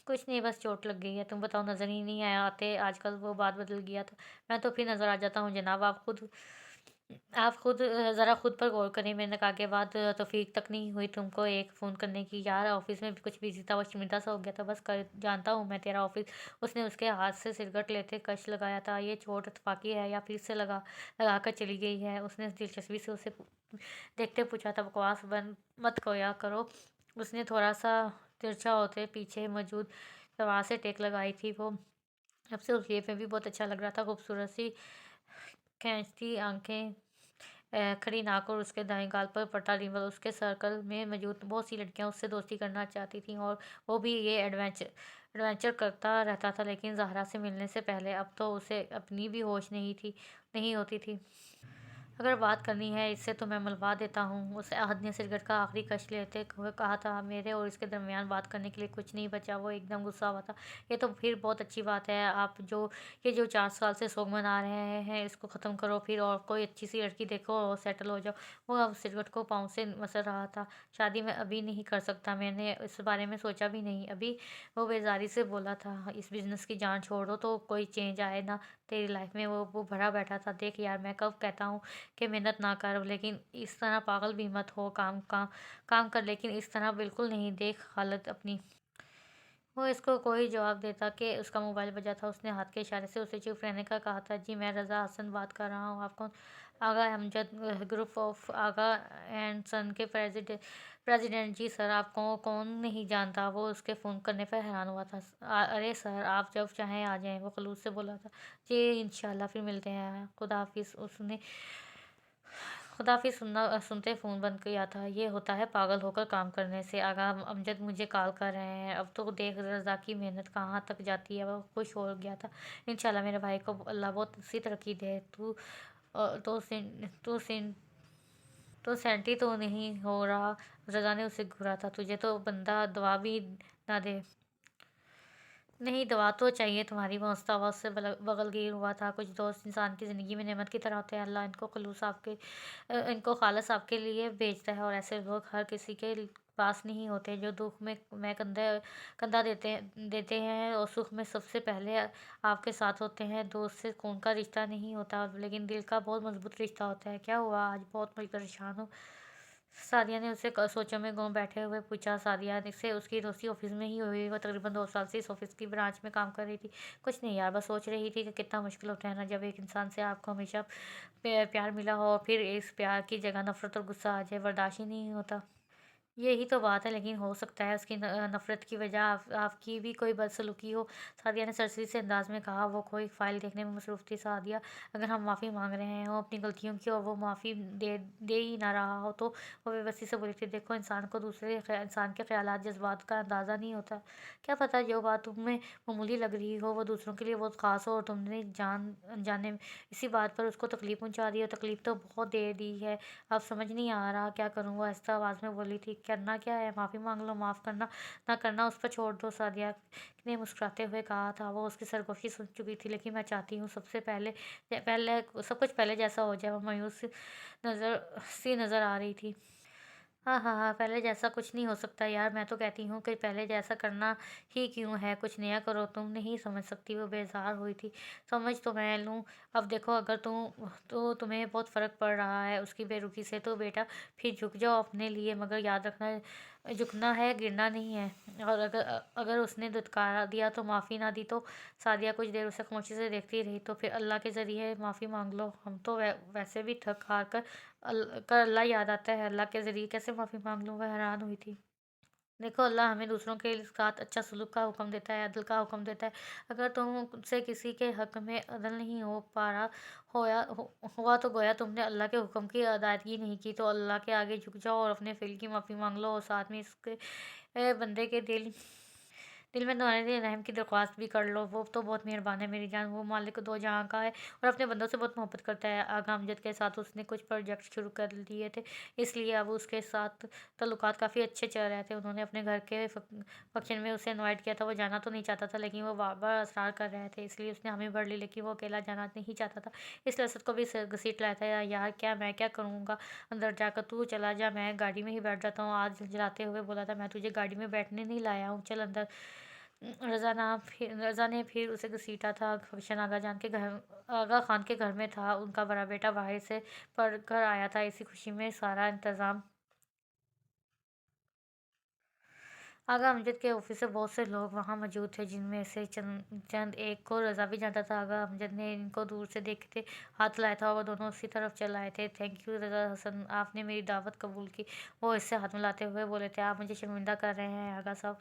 कुछ नहीं, बस चोट लग गई है। तुम बताओ, नजर ही नहीं आया आते आजकल? वो बात बदल गया था। मैं तो फिर नजर आ जाता हूँ जनाब। आप खुद ज़रा खुद पर गौर करें। मेरे निकाह के बाद तौफीक तक नहीं हुई तुमको एक फ़ोन करने की। यार ऑफिस में भी कुछ बिजी था, वो शर्मिंदा सा हो गया था। बस कर जानता हूँ मैं तेरा ऑफिस। उसने उसके हाथ से सिरगट लेते कश लगाया था। ये चोट इत्तफाकी है या फिर से लगा कर चली गई है? उसने दिलचस्पी से उसे देखते पूछा था। बकवास बंद मत खोया करो। उसने थोड़ा सा तिरछा होते पीछे मौजूद दरवाज़ से टेक लगाई थी। वो अब से उस जेब में भी बहुत अच्छा लग रहा था। खूबसूरत सी खींचती आंखें, खड़ी नाक और उसके दाएं गाल पर फटा रिंगल। उसके सर्कल में मौजूद बहुत सी लड़कियां उससे दोस्ती करना चाहती थीं, और वो भी ये एडवेंचर करता रहता था। लेकिन ज़हरा से मिलने से पहले अब तो उसे अपनी भी होश नहीं होती थी। अगर बात करनी है इससे तो मैं मिलवा देता हूँ। उस अहद ने सिगरेट का आखिरी कश लेते हुए कहा था। मेरे और इसके दरमियान बात करने के लिए कुछ नहीं बचा। वो एकदम गुस्सा हुआ था। ये तो फिर बहुत अच्छी बात है। आप जो 4 साल से शोक मना रहे हैं, इसको ख़त्म करो फिर, और कोई अच्छी सी लड़की देखो और सेटल हो जाओ। वो अब सिगरेट को पाँव से मसल रहा था। शादी मैं अभी नहीं कर सकता, मैंने इस बारे में सोचा भी नहीं अभी। वो बेजारी से बोला था। इस बिज़नेस की जान छोड़ो तो कोई चेंज आए ना तेरी लाइफ में? वो भरा बैठा था। देख यार, मैं कब कहता हूँ कि मेहनत ना कर, लेकिन इस तरह पागल भी मत हो। काम कर, लेकिन इस तरह बिल्कुल नहीं। देख हालत अपनी। वो इसको कोई जवाब देता कि उसका मोबाइल बजा था। उसने हाथ के इशारे से उसे चुप रहने का कहा था। जी मैं रज़ा हसन बात कर रहा हूँ। आप कौन? Agha Amjad, group of Agha and son के प्रेसिडेंट जी सर, आपको कौन नहीं जानता, वो उसके फ़ोन करने पर हैरान हुआ था। अरे सर, आप जब चाहें आ जाएं, वो खलूस से बोला था। जी इंशाल्लाह, फिर मिलते हैं, खुदा हाफिज़। उसने खुदा हाफिज़ सुनते फ़ोन बंद किया था। ये होता है पागल होकर काम करने से। आगा अमजद मुझे कॉल कर रहे हैं, अब तो देख रज़ा की मेहनत कहाँ तक जाती है। वो खुश हो गया था। इंशाल्लाह मेरे भाई को अल्लाह बहुत सी तरक्की दे। तू सेंटी तो नहीं हो रहा। रज़ा ने उसे घूरा था। तुझे तो बंदा दुआ भी ना दे। नहीं, दवा तो चाहिए तुम्हारी। वो आवाज़ से बगलगीर हुआ था। कुछ दोस्त इंसान की ज़िंदगी में नेमत की तरह होते हैं। अल्लाह इनको खालिस आपके लिए भेजता है, और ऐसे लोग हर किसी के पास नहीं होते जो दुख में कंधा देते हैं और सुख में सबसे पहले आपके साथ होते हैं। दोस्त से खून का रिश्ता नहीं होता, लेकिन दिल का बहुत मजबूत रिश्ता होता है। क्या हुआ आज? बहुत मैं परेशान हूँ। सादिया ने उसे सोचों में गुम बैठे हुए पूछा। सादिया से उसकी दोस्ती ऑफिस में ही हुई। वो तकरीबन 2 साल से इस ऑफिस की ब्रांच में काम कर रही थी। कुछ नहीं यार, बस सोच रही थी कि कितना मुश्किल होता है ना, जब एक इंसान से आपको हमेशा प्यार मिला हो, फिर इस प्यार की जगह नफरत और गुस्सा आ जाए। बर्दाश्त ही नहीं होता। यही तो बात है, लेकिन हो सकता है उसकी नफ़रत की वजह आपकी भी कोई बदसलूकी हो। सादिया ने सरसरी से अंदाज में कहा। वो कोई फ़ाइल देखने में मसरूफ़ थी। सादिया, अगर हम माफ़ी मांग रहे हैं हो अपनी गलतियों की, और वो माफ़ी दे ही ना रहा हो, तो वो बेबसी से बोली थी। देखो, इंसान को दूसरे इंसान के ख्यालात जज्बात का अंदाज़ा नहीं होता। क्या पता जो बात तुम्हें मामूली लग रही हो वो दूसरों के लिए बहुत ख़ास हो, और तुमने अनजाने में इसी बात पर उसको तकलीफ़ पहुँचा दी हो। तकलीफ़ तो बहुत दे दी है, अब समझ नहीं आ रहा क्या करूँ। वो आहिस्ता आवाज़ में बोली थी। करना क्या है? माफ़ी मांग लो। माफ़ करना ना करना उस पर छोड़ दो। सादिया ने मुस्कुराते हुए कहा था। वो उसकी सरगोशी सुन चुकी थी। लेकिन मैं चाहती हूँ सबसे पहले पहले सब कुछ पहले जैसा हो जाए। वो मायूस नज़र आ रही थी। हाँ, हाँ, हाँ, पहले जैसा कुछ नहीं हो सकता यार। मैं तो कहती हूँ कि पहले जैसा करना ही क्यों है, कुछ नया करो। तुम नहीं समझ सकती। वो बेजार हुई थी। समझ तो मैं लूँ। अब देखो, अगर तुम्हें बहुत फ़र्क पड़ रहा है उसकी बेरुखी से, तो बेटा फिर झुक जाओ अपने लिए। मगर याद रखना, झुकना है, गिरना नहीं है। और अगर उसने दुत्कारा दिया तो माफ़ी ना दी तो? सादिया कुछ देर उसे खामोशी से देखती रही। तो फिर अल्लाह के ज़रिए माफ़ी मांग लो। हम तो वैसे भी थक हार कर अल्लाह याद आता है। अल्लाह के ज़रिए कैसे माफ़ी मांग लूँ? वह हैरान हुई थी। देखो, अल्लाह हमें दूसरों के साथ अच्छा सलूक का हुक्म देता है, अदल का हुक्म देता है। अगर तुमसे किसी के हक में अदल नहीं हो पा रहा हुआ, तो गोया तुमने अल्लाह के हुक्म की अदायगी नहीं की। तो अल्लाह के आगे झुक जाओ और अपने फ़ेल की माफ़ी मांग लो, और साथ में इसके बंदे के दिल में तुम्हारे लिए रहम की दरख्वास्त भी कर लो। वो तो बहुत मेहरबान है मेरी जान। वो मालिक दो जहाँ का है और अपने बंदों से बहुत मोहब्बत करता है। आगा अमजद के साथ उसने कुछ प्रोजेक्ट शुरू कर दिए थे, इसलिए अब उसके साथ ताल्लुकात काफ़ी अच्छे चल रहे थे। उन्होंने अपने घर के फंक्शन में उसे इनवाइट किया था। वो जाना तो नहीं चाहता था, लेकिन वो बार बार असरार कर रहे थे, इसलिए उसने हमें भर ली। लेकिन वो अकेला जाना नहीं चाहता था, इसलिए असद को भी घसीट लाया था। यार क्या मैं क्या करूँगा अंदर जाकर? तू चला जा, मैं गाड़ी में ही बैठ जाता हूँ। आज जलाते हुए बोला था। मैं तुझे गाड़ी में बैठने नहीं लाया हूँ, चल अंदर। रज़ा ने फिर उसे घसीटा था। फंक्शन आगा खान के घर में था। उनका बड़ा बेटा बाहर से पढ़ कर आया था। इसी खुशी में सारा इंतज़ाम। आगा अमजद के ऑफिस से बहुत से लोग वहाँ मौजूद थे, जिनमें से चंद एक को रज़ा भी जानता था। आगा अमजद ने इनको दूर से देखते हाथ लाया था और वो दोनों उसी तरफ चल आए थे। थैंक यू रज़ा हसन, आपने मेरी दावत कबूल की। वो इससे हाथ मिलाते हुए बोले थे। आप मुझे शर्मिंदा कर रहे हैं आगा साहब।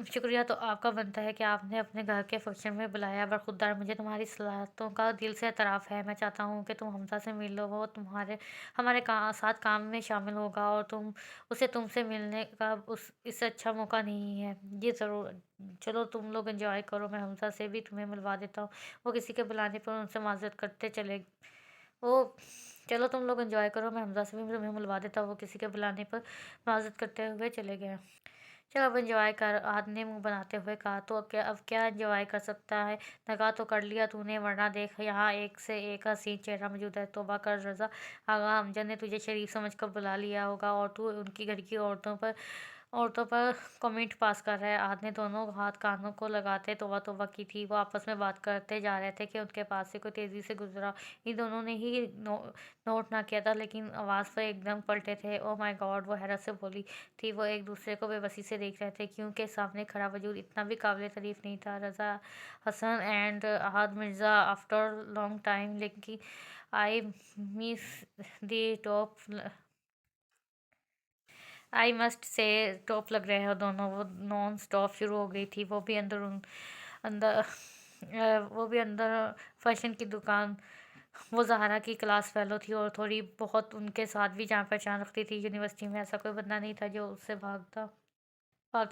शुक्रिया तो आपका बनता है कि आपने अपने घर के फंक्शन में बुलाया। बरखुरदार, मुझे तुम्हारी सलाहतों का दिल से एतराफ़ है। मैं चाहता हूँ कि तुम हमजा से मिल लो। वो हमारे साथ काम में शामिल होगा, और उसे तुमसे मिलने का इससे अच्छा मौका नहीं है। जी ज़रूर। चलो तुम लोग एंजॉय करो, मैं हमजा से भी तुम्हें मिलवा देता हूँ। वो किसी के बुलाने पर उनसे माजरत करते चले वो चलो तुम लोग एंजॉय करो, मैं हमजा से भी तुम्हें मिलवा देता हूँ। वो किसी के बुलाने पर माजरत करते हुए चले गए। चल अब एंजॉय कर, आदि ने मुंह बनाते हुए कहा। तो अब क्या एंजॉय कर सकता है? नकाह तो कर लिया तूने, वरना देख यहाँ एक से एक हसीन चेहरा मौजूद है। तौबा कर रज़ा, आगा अमजद ने तुझे शरीफ समझ कर बुला लिया होगा, और तू उनकी घर की औरतों पर कमेंट पास कर रहा है। आद ने दोनों हाथ कानों को लगाते तौबा तौबा की थी। वो आपस में बात करते जा रहे थे कि उनके पास से कोई तेज़ी से गुजरा। इन दोनों ने ही नोट ना किया था, लेकिन आवाज़ पर एकदम पलटे थे। ओह माय गॉड, वो हैरत से बोली थी। वो एक दूसरे को बेबसी से देख रहे थे, क्योंकि सामने खड़ा वजूद इतना भी काबिल तारीफ नहीं था। Raza Hasan and Ahad Mirza, after long time, लेकिन I miss the top I must say top लग रहे हो दोनों। वो नॉन स्टॉप शुरू हो गई थी, वो भी अंदर वो भी अंदर फैशन की दुकान। वो ज़ाहरा की क्लास फेलो थी और थोड़ी बहुत उनके साथ भी जान पहचान रखती थी। यूनिवर्सिटी में ऐसा कोई बंदा नहीं था जो उससे भागता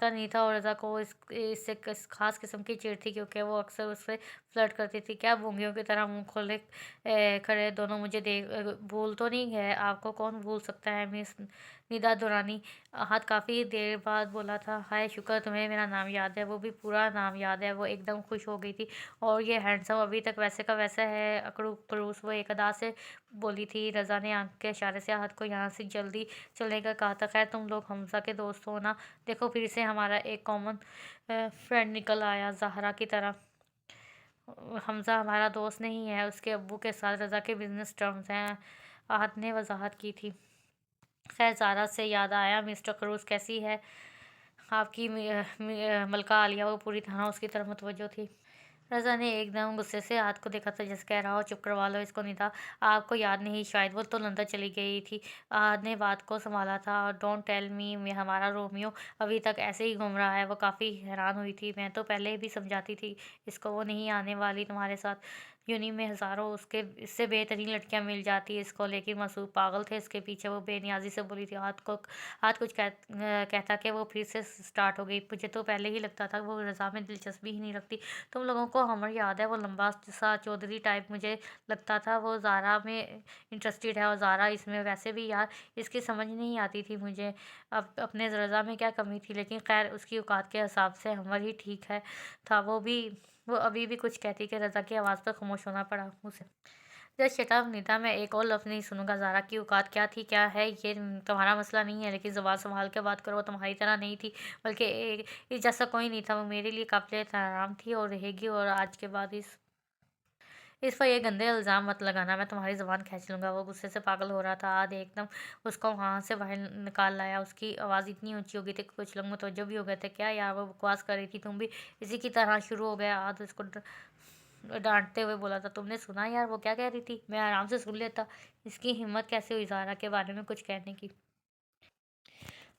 नहीं था। और रज़ा को इससे खास किस्म की चिढ़ थी, क्योंकि वो अक्सर उससे फ्लर्ट करती थी। क्या बूंगियों की तरह मुंह खोले खड़े दोनों मुझे भूल तो नहीं है? आपको कौन भूल सकता है मिस निदा दुरानी? हाथ काफ़ी देर बाद बोला था। हाय शुक्र तुम्हें मेरा नाम याद है, वो भी पूरा नाम याद है। वो एकदम खुश हो गई थी। और ये हैंडसम अभी तक वैसे का वैसा है, अकड़ू पड़ूस। वो एक अदा से बोली थी। रज़ा ने आंख के इशारे से हाथ को यहाँ से जल्दी चलने का कहा था। खैर तुम लोग हमजा के दोस्त हो ना? देखो फिर से हमारा एक कॉमन फ्रेंड निकल आया, ज़ाहरा की तरह। हमजा हमारा दोस्त नहीं है, उसके अब्बू के साथ रज़ा के बिजनेस टर्म्स हैं, आहत ने वजाहत की थी। खैर ज़ाहरा से याद आया, मिस्टर क्रूज कैसी है आपकी मलका आलिया? वो पूरी तरह उसकी तरफ मुतवज्जो थी। रज़ा ने एकदम गुस्से से हाथ को देखा था, जैसे कह रहा हो चुप करवा लो इसको। निदा आपको याद नहीं शायद, वो तो लंदन चली गई थी। आहद ने बात को संभाला था। और डोंट टेल मी मैं हमारा रोमियो अभी तक ऐसे ही घूम रहा है। वो काफ़ी हैरान हुई थी। मैं तो पहले भी समझाती थी इसको, वो नहीं आने वाली तुम्हारे साथ। यूनी में हज़ारों उसके इससे बेहतरीन लड़कियां मिल जाती इसको, लेकिन मसूद पागल थे इसके पीछे। वो बेनियाजी से बोली थी। हाथ कुछ कहता कि वो फिर से स्टार्ट हो गई। मुझे तो पहले ही लगता था वो रज़ा में दिलचस्पी ही नहीं रखती। तुम लोगों को हमर याद है, वो लंबा सा चौधरी टाइप मुझे लगता था वो ज़ारा में इंटरेस्टेड है। और ज़ारा इसमें वैसे भी यार इसकी समझ नहीं आती थी मुझे। अब अपने रज़ा में क्या कमी थी, लेकिन खैर उसकी औकात के हिसाब से हमर ही ठीक है था। वो अभी भी कुछ कहती कि रज़ा की आवाज़ पर खामोश होना पड़ा उसे। जब शता निदा मैं एक और लफ्ज़ नहीं सुनूंगा। ज़ारा की औकात क्या थी क्या है ये तुम्हारा मसला नहीं है, लेकिन ज़ुबान संभाल के बात करो। वो तुम्हारी तरह नहीं थी, बल्कि इस जैसा कोई नहीं था। वो मेरे लिए काबिल एहतराम थी और रहेगी। और आज के बाद इस पर ये गंदे इल्ज़ाम मत लगाना, मैं तुम्हारी ज़ुबान खींच लूँगा। वो गुस्से से पागल हो रहा था। आद एकदम उसको वहाँ से बाहर निकाल लाया। उसकी आवाज़ इतनी ऊंची हो गई थी कि कुछ लोग मुतवज्जो भी हो गए थे। क्या यार वो बकवास कर रही थी, तुम भी इसी की तरह शुरू हो गया। आद उसको डांटते हुए बोला था। तुमने सुना यार वो क्या कह रही थी? मैं आराम से सुन लेता। इसकी हिम्मत कैसे हुई ज़ारा के बारे में कुछ कहने की?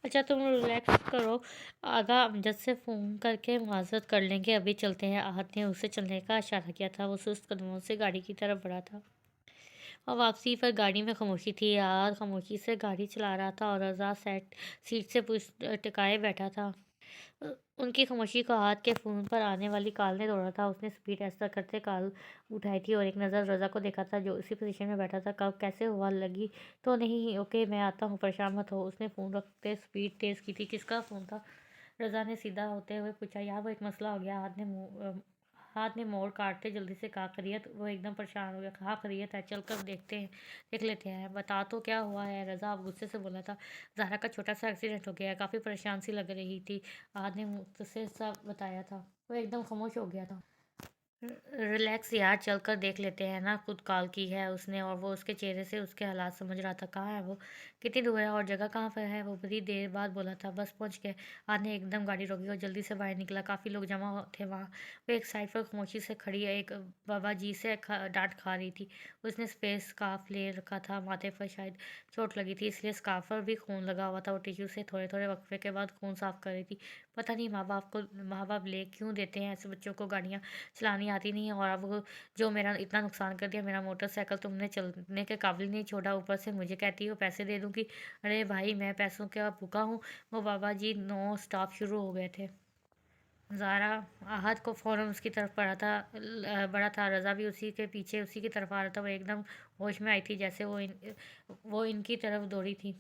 अच्छा तुम रिलैक्स करो, आगा अमजद से फ़ोन करके माजरत कर लेंगे, अभी चलते हैं। आहत ने उसे चलने का इशारा किया था। वो सुस्त कदमों से गाड़ी की तरफ बढ़ा था। और वापसी पर गाड़ी में खामोशी थी। आहत खामोशी से गाड़ी चला रहा था और रज़ा सीट से टिकाए बैठा था। अ, उनकी खामोशी को हाथ के फ़ोन पर आने वाली कॉल ने तोड़ा था। उसने स्पीड ऐसा करते कॉल उठाई थी और एक नज़र रज़ा को देखा था, जो उसी पोजीशन में बैठा था। कब कैसे हुआ, लगी तो नहीं? ओके मैं आता हूँ, परेशान मत हो। उसने फ़ोन रखते स्पीड तेज़ की थी। किसका फ़ोन था? रज़ा ने सीधा होते हुए पूछा। यार वो एक मसला हो गया। हाथ ने मोड़ काटते जल्दी से कहा। खैरियत? वो एकदम परेशान हो गया। कहा खैरियत है, चल कर देख लेते हैं। बता तो क्या हुआ है? रज़ा अब गुस्से से बोला था। ज़ाहरा का छोटा सा एक्सीडेंट हो गया है, काफ़ी परेशान सी लग रही थी। आहद ने मुझसे सा बताया था। वो एकदम खामोश हो गया था। रिलैक्स यार, चल कर देख लेते हैं ना। खुद कॉल की है उसने और वो उसके चेहरे से उसके हालात समझ रहा था। कहाँ है वो? कितनी दूर है और जगह कहाँ पर है? वो बड़ी देर बाद बोला था। बस पहुँच गए। आज ने एकदम गाड़ी रोकी और जल्दी से बाहर निकला। काफ़ी लोग थे वहाँ। वो एक साइड पर खामोशी से खड़ी है, एक बाबा जी से डांट खा रही थी। उसने स्पेस स्कार्फ ले रखा था माथे पर, शायद चोट लगी थी इसलिए स्कार्फ पर भी खून लगा हुआ था। वो टिश्यू से थोड़े थोड़े वक्फे के बाद खून साफ कर रही थी। पता नहीं माँ बाप ले क्यों देते हैं ऐसे बच्चों को गाड़ियाँ चलानी आती नहीं है। और अब जो मेरा इतना नुकसान कर दिया, मेरा मोटरसाइकिल तुमने चलने के काबिल नहीं छोड़ा, ऊपर से मुझे कहती हो पैसे दे दूँगी। अरे भाई मैं पैसों का भूखा हूँ? वो बाबा जी नो स्टॉप शुरू हो गए थे। ज़ारा आहत को फ़ौरन उसकी तरफ बढ़ा था। रज़ा भी उसी के पीछे उसी की तरफ आ रहा था। वो एकदम होश में आई थी, जैसे वो इनकी तरफ दौड़ी थी।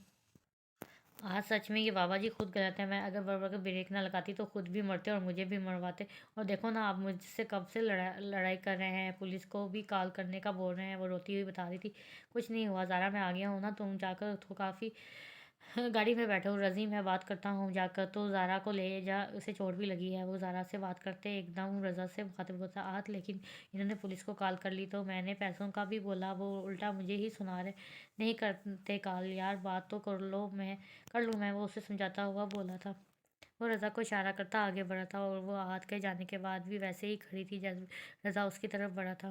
हाँ सच में ये बाबा जी खुद गलत है। मैं अगर बराबर ब्रेक ना लगाती तो खुद भी मरते और मुझे भी मरवाते। और देखो ना आप मुझसे कब से लड़ाई कर रहे हैं, पुलिस को भी कॉल करने का बोल रहे हैं। वो रोती हुई बता रही थी। कुछ नहीं हुआ ज़ारा, मैं आ गया हूँ ना, तुम जाकर तो काफ़ी गाड़ी में बैठो। रज़ी मैं बात करता हूँ जाकर, तो ज़ारा को ले जा, उसे चोट भी लगी है। वो ज़ारा से बात करते एकदम रज़ा से मुखातिब होता। आहत लेकिन इन्होंने पुलिस को कॉल कर ली तो मैंने पैसों का भी बोला, वो उल्टा मुझे ही सुना रहे। नहीं करते कॉल यार, बात तो कर लूँ मैं, वो उसे समझाता हुआ बोला था। वो रज़ा को इशारा करता आगे बढ़ा था और वो आहत के जाने के बाद भी वैसे ही खड़ी थी जैसे रज़ा उसकी तरफ बढ़ा था।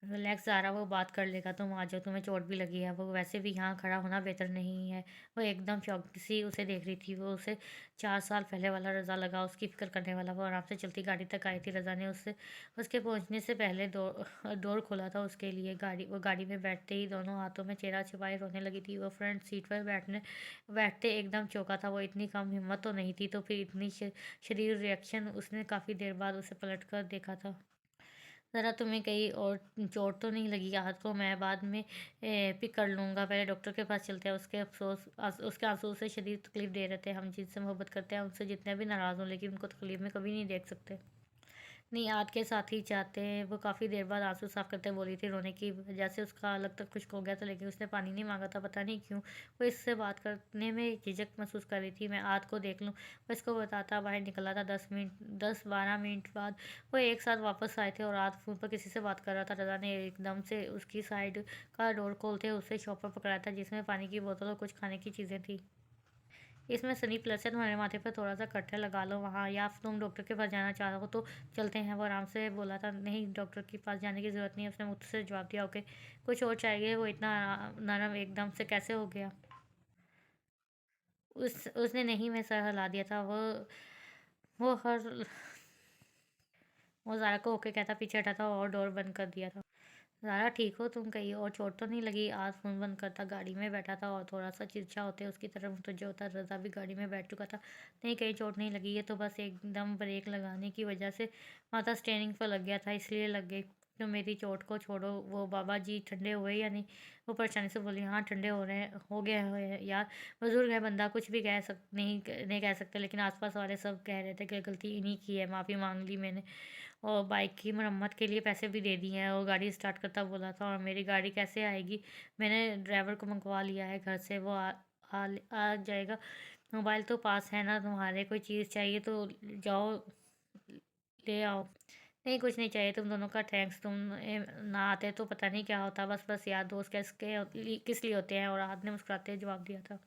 रिलैक्स ज़ारा, वो बात कर लेगा, तुम आ जाओ, तुम्हें चोट भी लगी है, वो वैसे भी यहाँ खड़ा होना बेहतर नहीं है। वो एकदम शॉक्ड सी उसे देख रही थी। वो उसे 4 साल पहले वाला रज़ा लगा, उसकी फ़िक्र करने वाला। वो आराम से चलती गाड़ी तक आई थी। रज़ा ने उससे उसके पहुँचने से पहले डोर खोला था उसके लिए। वो गाड़ी में बैठते ही दोनों हाथों में चेहरा छिपाए रोने लगी थी। वो फ्रंट सीट पर बैठते एकदम चौंका था। वो इतनी कम हिम्मत तो नहीं थी, तो फिर इतनी शरीर रिएक्शन। उसने काफ़ी देर बाद उसे पलट कर देखा था। ज़रा तुम्हें कहीं और चोट तो नहीं लगी हाथ को? मैं बाद में पिक कर लूँगा, पहले डॉक्टर के पास चलते हैं। उसके आंसू उसे शदीद तकलीफ़ दे रहे थे। हम जिनसे मोहब्बत करते हैं उनसे जितने भी नाराज़ हों, लेकिन उनको तकलीफ़ में कभी नहीं देख सकते। नहीं, आज के साथ ही चाहते हैं। वो काफ़ी देर बाद आंसू साफ़ करते बोली थी। रोने की वजह से उसका अलग तक खुश्क हो गया था, लेकिन उसने पानी नहीं मांगा था, पता नहीं क्यों। वो इससे बात करने में झिझक महसूस कर रही थी। मैं आद को देख लूँ, वो इसको बताता बाहर निकला था। 10-12 मिनट बाद वो एक साथ वापस आए थे और आद फ़ोन पर किसी से बात कर रहा था। रज़ा ने एकदम से उसकी साइड का डोर खोलते उसे शॉपर पकड़ाया था, जिसमें पानी की बोतल और कुछ खाने की चीज़ें थी। इसमें सनी प्लस है, तुम्हारे माथे पर थोड़ा सा कट्टा लगा लो वहाँ, या तुम डॉक्टर के पास जाना चाह रहे हो तो चलते हैं। वो आराम से बोला था। नहीं, डॉक्टर के पास जाने की ज़रूरत नहीं है, उसने मुझसे जवाब दिया। ओके, कुछ और चाहिए? वो इतना नरम एकदम से कैसे हो गया? उसने नहीं में सर हिला दिया था। वो हर वो ज़ारा को ओके कहता पीछे हटा था और डोर बंद कर दिया था। ज़ारा, ठीक हो तुम? कहीं और चोट तो नहीं लगी? आज फ़ोन बंद करता गाड़ी में बैठा था और थोड़ा सा चिरछा होते उसकी तरफ मुतवज्जो होता। रज़ा भी गाड़ी में बैठ चुका था। नहीं, कहीं चोट नहीं लगी, ये तो बस एकदम ब्रेक लगाने की वजह से माथा स्टेयरिंग पर लग गया था, इसलिए लग गई। तो मेरी चोट को छोड़ो। वो बाबा जी ठंडे हुए या नहीं? वो परेशानी से बोली। हाँ, ठंडे हो गए हैं यार। बुजुर्ग है बंदा, कुछ भी नहीं कह सकते, लेकिन आसपास वाले सब कह रहे थे कि गलती इन्हीं की है। माफ़ी मांग ली मैंने और बाइक की मरम्मत के लिए पैसे भी दे दिए हैं। और गाड़ी स्टार्ट करता बोला था। और मेरी गाड़ी कैसे आएगी? मैंने ड्राइवर को मंगवा लिया है घर से, वो आ जाएगा। मोबाइल तो पास है ना तुम्हारे? कोई चीज़ चाहिए तो जाओ ले आओ। नहीं, कुछ नहीं चाहिए। तुम दोनों का थैंक्स। ना आते तो पता नहीं क्या होता। बस यार, दोस्त किस लिए होते हैं? और आद ने मुस्कुराते जवाब दिया था।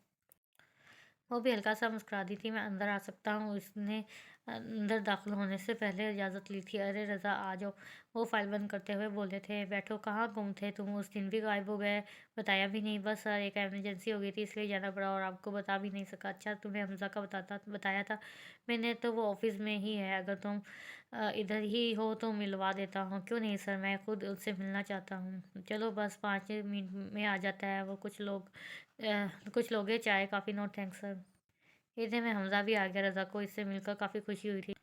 वो भी हल्का सा मुस्कुरा दी थी। मैं अंदर आ सकता हूँ? उसने अंदर दाखिल होने से पहले इजाज़त ली थी। अरे रज़ा, आ जाओ। वो फाइल बंद करते हुए बोले थे। बैठो, कहाँ गुम थे तुम? उस दिन भी गायब हो गए, बताया भी नहीं। बस सर, एक इमरजेंसी हो गई थी, इसलिए जाना पड़ा और आपको बता भी नहीं सका। अच्छा, तुम्हें हमज़ा का बताया था मैंने? तो वो ऑफिस में ही है, अगर तुम इधर ही हो तो मिलवा देता हूँ। क्यों नहीं सर, मैं खुद उससे मिलना चाहता हूँ। चलो, बस 5 मिनट में आ जाता है वो। कुछ लोगे चाय? काफ़ी? No thanks sir. इतने में हमज़ा भी आ गया। रज़ा को इससे मिलकर काफ़ी खुशी हुई थी।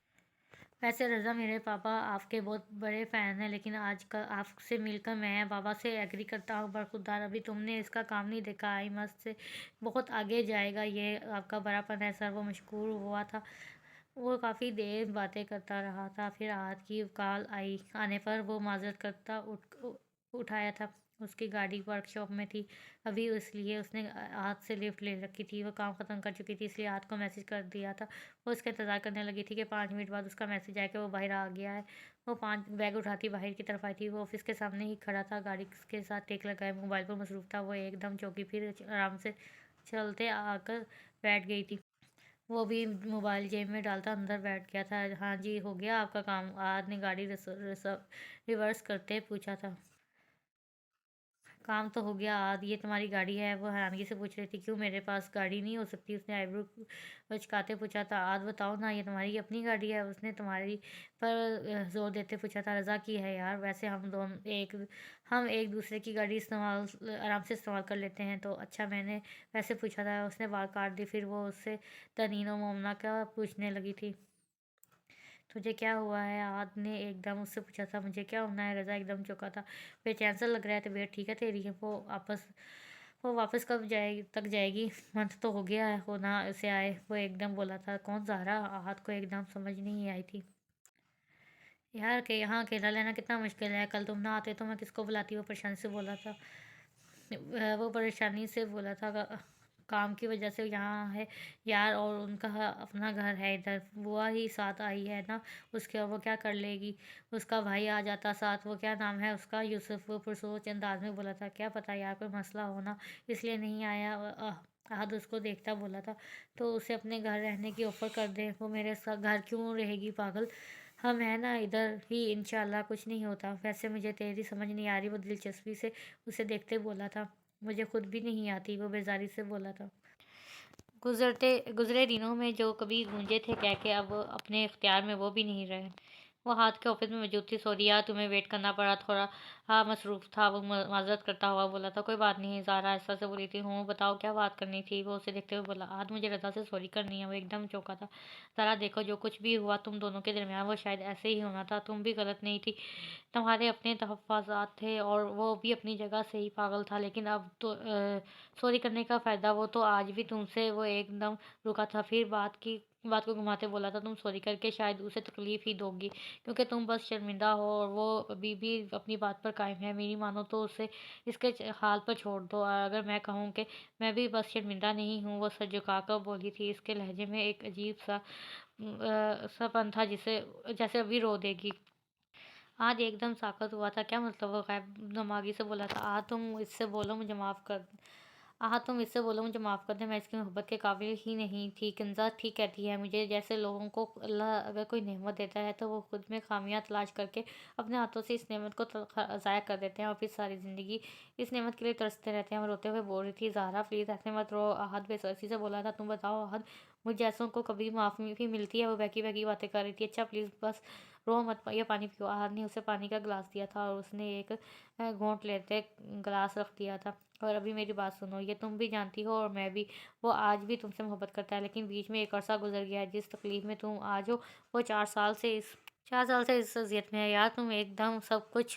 वैसे रज़ा, मेरे पापा आपके बहुत बड़े फ़ैन हैं, लेकिन आज का आपसे मिलकर मैं बाबा से एग्री करता हूँ। बरखुरदार, अभी तुमने इसका काम नहीं देखा। आई मस्त से बहुत आगे जाएगा, ये आपका बड़ापन है सर। वो मशकूर हुआ था। वो काफ़ी देर बातें करता रहा था। फिर आहत की कॉल आने पर वो माजरत करता उठाया था। उसकी गाड़ी वर्कशॉप में थी अभी, इसलिए उसने आहत से लिफ्ट ले रखी थी। वो काम ख़त्म कर चुकी थी, इसलिए आहत को मैसेज कर दिया था। वो उसका इंतज़ार करने लगी थी कि 5 मिनट बाद उसका मैसेज आया कि वो बाहर आ गया है। वो 5 बैग उठाती बाहर की तरफ आई थी। वो ऑफिस के सामने ही खड़ा था, गाड़ी के साथ टेक लगाए मोबाइल पर मसरूफ़ था। वो एकदम चौंकी, फिर आराम से चलते आकर बैठ गई थी। वो भी मोबाइल जेब में डालता अंदर बैठ गया था। हाँ जी, हो गया आपका काम? आज ने गाड़ी रिवर्स करते पूछा था। काम तो हो गया आज, ये तुम्हारी गाड़ी है? वो हैरानगी से पूछ रही थी। क्यों, मेरे पास गाड़ी नहीं हो सकती? उसने आईब्रो बचकाते पूछा था। आज बताओ ना, ये तुम्हारी अपनी गाड़ी है? उसने तुम्हारी पर जोर देते पूछा था। रज़ा की है यार, वैसे हम एक दूसरे की गाड़ी इस्तेमाल आराम से इस्तेमाल कर लेते हैं तो। अच्छा, मैंने वैसे पूछा था। उसने बाल काट दी। फिर वो उससे तनीनो मोमना का पूछने लगी थी। तुझे क्या हुआ है? आद ने एकदम उससे पूछा था। मुझे क्या होना है? रज़ा एकदम चौंका था। बेचैन सा लग रहा है, तबीयत ठीक है तेरी? वो वापस कब जाएगी? मंथ तो हो गया है होना उसे आए। वो एकदम बोला था। कौन ज़ाहरा? आहत को एकदम समझ नहीं आई थी। यार, के यहाँ अकेला लेना कितना मुश्किल है। कल तुम ना आते तो मैं किसको बुलाती? वो परेशानी से बोला था। काम की वजह से यहाँ है यार, और उनका अपना घर है इधर। बुआ ही साथ आई है ना उसके, वो क्या कर लेगी? उसका भाई आ जाता साथ। वो क्या नाम है उसका? यूसुफ। वो पुरसोच अंदाज में बोला था। क्या पता यार, कोई मसला हो ना, इसलिए नहीं आया। आहद उसको देखता बोला था। तो उसे अपने घर रहने की ऑफ़र कर दे। वो मेरे साथ घर क्यों रहेगी पागल? हम हैं ना इधर ही, इंशाल्लाह कुछ नहीं होता। वैसे मुझे तेरी समझ नहीं आ रही, वो दिलचस्पी से उसे देखते बोला था। मुझे खुद भी नहीं आती, वो बेजारी से बोला था। गुजरे दिनों में जो कभी गूंजे थे कह के अब अपने इख्तियार में वो भी नहीं रहे। वो हाथ के ऑफिस में मौजूद थी। सॉरी यार, तुम्हें वेट करना पड़ा, थोड़ा हाँ मसरूफ़ था। वो माजरत करता हुआ बोला था। कोई बात नहीं, ज़ारा ऐसा से बोली थी। हूँ बताओ क्या बात करनी थी? वो उसे देखते हुए बोला। आज मुझे रज़ा से सॉरी करनी है। वो एकदम चौंका था। ज़ारा देखो, जो कुछ भी हुआ तुम दोनों के दरमियान वो शायद ऐसे ही होना था। तुम भी गलत नहीं थी। तुम्हारे अपने तहफ़्फ़ुज़ात थे और वो भी अपनी जगह से ही पागल था। लेकिन अब तो सॉरी करने का फ़ायदा, वो तो आज भी तुमसे वो एकदम रुका था। फिर बात को घुमाते बोला था, तुम सॉरी करके शायद उसे तकलीफ़ ही दोगी, क्योंकि तुम बस शर्मिंदा हो और वो अभी भी अपनी बात पर कायम है। मेरी मानो तो उसे इसके हाल पर छोड़ दो। और अगर मैं कहूँ कि मैं भी बस शर्मिंदा नहीं हूँ, वो सर झुकाकर बोली थी। इसके लहजे में एक अजीब सा सापन था, जिसे जैसे अभी रो देगी। आज एकदम साकत हुआ था। क्या मतलब? वो गैर दिमागी से बोला था। तुम इससे बोलो मुझे माफ़ कर तुम इससे बोलो मुझे माफ़ कर दे। मैं इसकी मोहब्बत के काबिल ही नहीं थी। किंजा ठीक कहती है। मुझे जैसे लोगों को अल्लाह अगर कोई नेमत देता है तो वो खुद में खामियां तलाश करके अपने हाथों से इस नेमत को ज़ाया कर देते हैं और फिर सारी ज़िंदगी इस नेमत के लिए तरसते रहते हैं। वो रोते हुए बोल रही थी, ज़ाहरा प्लीज़ ऐसे मत रो। आहद बेसरसी से बोला था। तुम बताओ आहद, मुझ जैसों को कभी माफ़ी भी मिलती है? वो बहकी बहकी बातें कर रही थी। अच्छा प्लीज़ बस रो मत, ये पानी पियो। आहद ने उसे पानी का गिलास दिया था और उसने एक घूंट लेते गिलास रख दिया था। और अभी मेरी बात सुनो, ये तुम भी जानती हो और मैं भी, वो आज भी तुमसे मोहब्बत करता है। लेकिन बीच में एक अरसा गुजर गया है। जिस तकलीफ में तुम आज हो, वो 4 साल से इस अजियत में है। यार तुम एकदम सब कुछ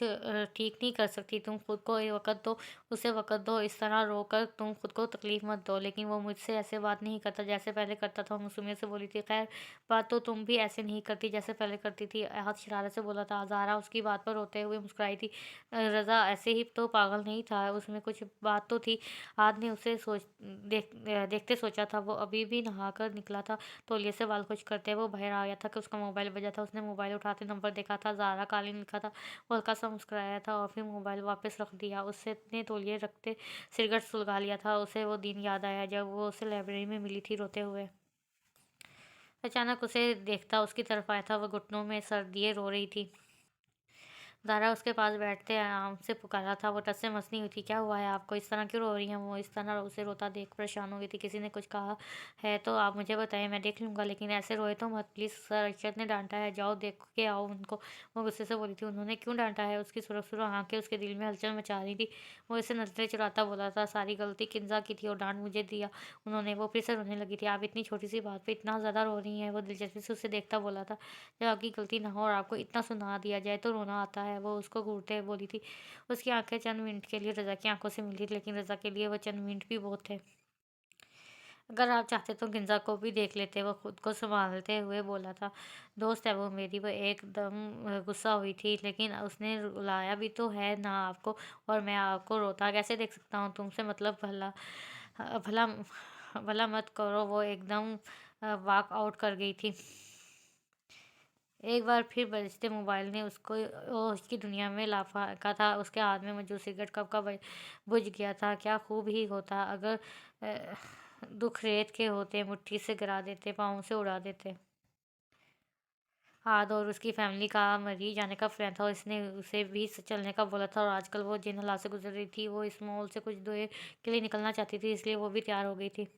ठीक नहीं कर सकती। तुम खुद को एक वक़्त दो, उसे वक़्त दो। इस तरह रोकर तुम खुद को तकलीफ़ मत दो। लेकिन वो मुझसे ऐसे बात नहीं करता जैसे पहले करता था। मासूमियत से बोली थी। खैर, बात तो तुम भी ऐसे नहीं करती जैसे पहले करती थी। आहत शरारत से बोला था। ज़ाहरा उसकी बात पर रोते हुए मुस्कुराई थी। रज़ा ऐसे ही तो पागल नहीं था, उसमें कुछ बात तो थी। आहत ने उसे देखते सोचा था। वो अभी भी नहाकर निकला था। तौलिए से बाल खुश करते वो बाहर आया था कि उसका मोबाइल बजा था। उसने मोबाइल उठाते नंबर देखा था। ज़ारा कालीन लिखा था। वो हल्का सा मुस्कुराया था और फिर मोबाइल वापस रख दिया। उसने तौलिए रखते सिरगट सुलगा लिया था। उसे वो दिन याद आया जब वो उसे लाइब्रेरी में मिली थी रोते हुए। अचानक उसे देखता उसकी तरफ आया था। वह घुटनों में सर दिए रो रही थी। ज़ारा उसके पास बैठते आराम से पुकारा था। वो टस से मस नहीं हुई थी। क्या हुआ है आपको? इस तरह क्यों रो रही हैं? वो इस तरह उसे रोता देख परेशान हो गई थी। किसी ने कुछ कहा है तो आप मुझे बताएं, मैं देख लूँगा, लेकिन ऐसे रोए तो मत प्लीज़। सर अरशद ने डांटा है, जाओ देख के आओ उनको। वो गुस्से से बोली थी। उन्होंने क्यों डांटा है? उसकी सुरख आंखें उसके दिल में हलचल मचा रही थी। वो इसे नजरें चुराता बोला था, सारी गलती किंजा की थी और डांट मुझे दिया उन्होंने। वो फिर से रोने लगी थी। आप इतनी छोटी सी बात पे इतना ज़्यादा रो रही हैं? वो दिलचस्पी से उसे देखता बोला था। जब आपकी गलती ना हो और आपको इतना सुना दिया जाए तो रोना आता है। वो उसको घूरते हुए बोली थी। उसकी आंखें चंद मिनट के लिए रज़ा की आंखों से मिली थी, लेकिन रज़ा के लिए वो चंद मिनट भी बहुत थे। अगर आप चाहते तो गिंजा को भी देख लेते। वो खुद को संभालते हुए बोला था। दोस्त है वो मेरी। वो एकदम गुस्सा हुई थी, लेकिन उसने रुलाया भी तो है ना आपको, और मैं आपको रोता कैसे देख सकता हूँ? तुमसे मतलब भला भला मत करो। वो एकदम वॉक आउट कर गई थी। एक बार फिर बजते मोबाइल ने उसको होश की दुनिया में ला फेंका था। उसके हाथ में मौजूद सिगरेट कब का बुझ गया था। क्या खूब ही होता अगर दुख रेत के होते, मुट्ठी से गिरा देते, पाँव से उड़ा देते। आद और उसकी फैमिली का मरी जाने का प्लान था। इसने उसे भी चलने का बोला था और आजकल वो जिन हालात से गुजर रही थी, वो इस मॉल से कुछ देर के लिए निकलना चाहती थी, इसलिए वो भी तैयार हो गई थी।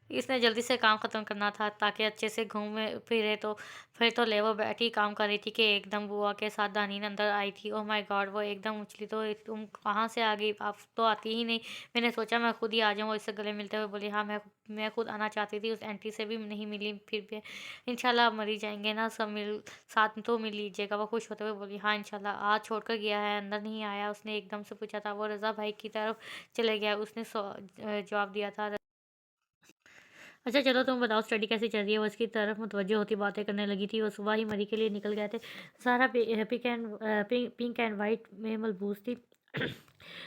इसने जल्दी से काम ख़त्म करना था ताकि अच्छे से घूमे फिरे। तो फिर तो ले वो बैठी काम कर रही थी कि एकदम बुआ के साथ दानीन अंदर आई थी। Oh my God! वो एकदम उछली। तो तुम कहाँ से आ गई? आप तो आती ही नहीं। मैंने सोचा मैं खुद ही आ जाऊँ। वो इससे गले मिलते हुए बोली, हाँ मैं खुद आना चाहती थी। उस आंटी से भी नहीं मिली। फिर भी इंशाल्लाह आप मर ही जाएंगे ना, सब मिल साथ तो मिल लीजिएगा। वो खुश होते हुए बोली, हाँ इंशाल्लाह। आज छोड़कर गया है, अंदर नहीं आया? उसने एकदम से पूछा था। वो रज़ा भाई की तरफ चले गया, उसने जवाब दिया था। अच्छा चलो तुम बताओ स्टडी कैसी चल रही है? वो इसकी तरफ मुतवज्जो होती बातें करने लगी थी। वो सुबह ही मरी के लिए निकल गए थे। सारा पिंक एंड वाइट में मलबूस थी।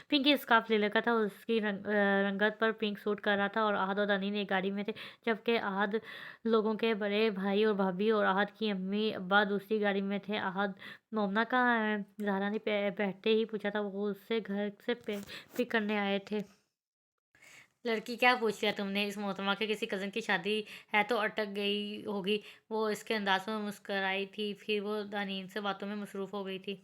पिंक ही स्कार्फ ले रखा था। उसकी रंगत पर पिंक सूट कर रहा था। और आहद और दानी ने एक गाड़ी में थे, जबकि आहद लोगों के बड़े भाई और भाभी और आहद की अम्मी अब्बा दूसरी गाड़ी में थे। आहद, मोमना कहाँ है? ज़ाहरा ने बैठते ही पूछा था। वो उससे घर से पिक करने आए थे। लड़की क्या पूछ लिया तुमने? इस मोहतरमा के किसी कज़न की शादी है तो अटक गई होगी। वो इसके अंदाज़ में मुस्कुराई थी, फिर वो दानीन से बातों में मसरूफ़ हो गई थी।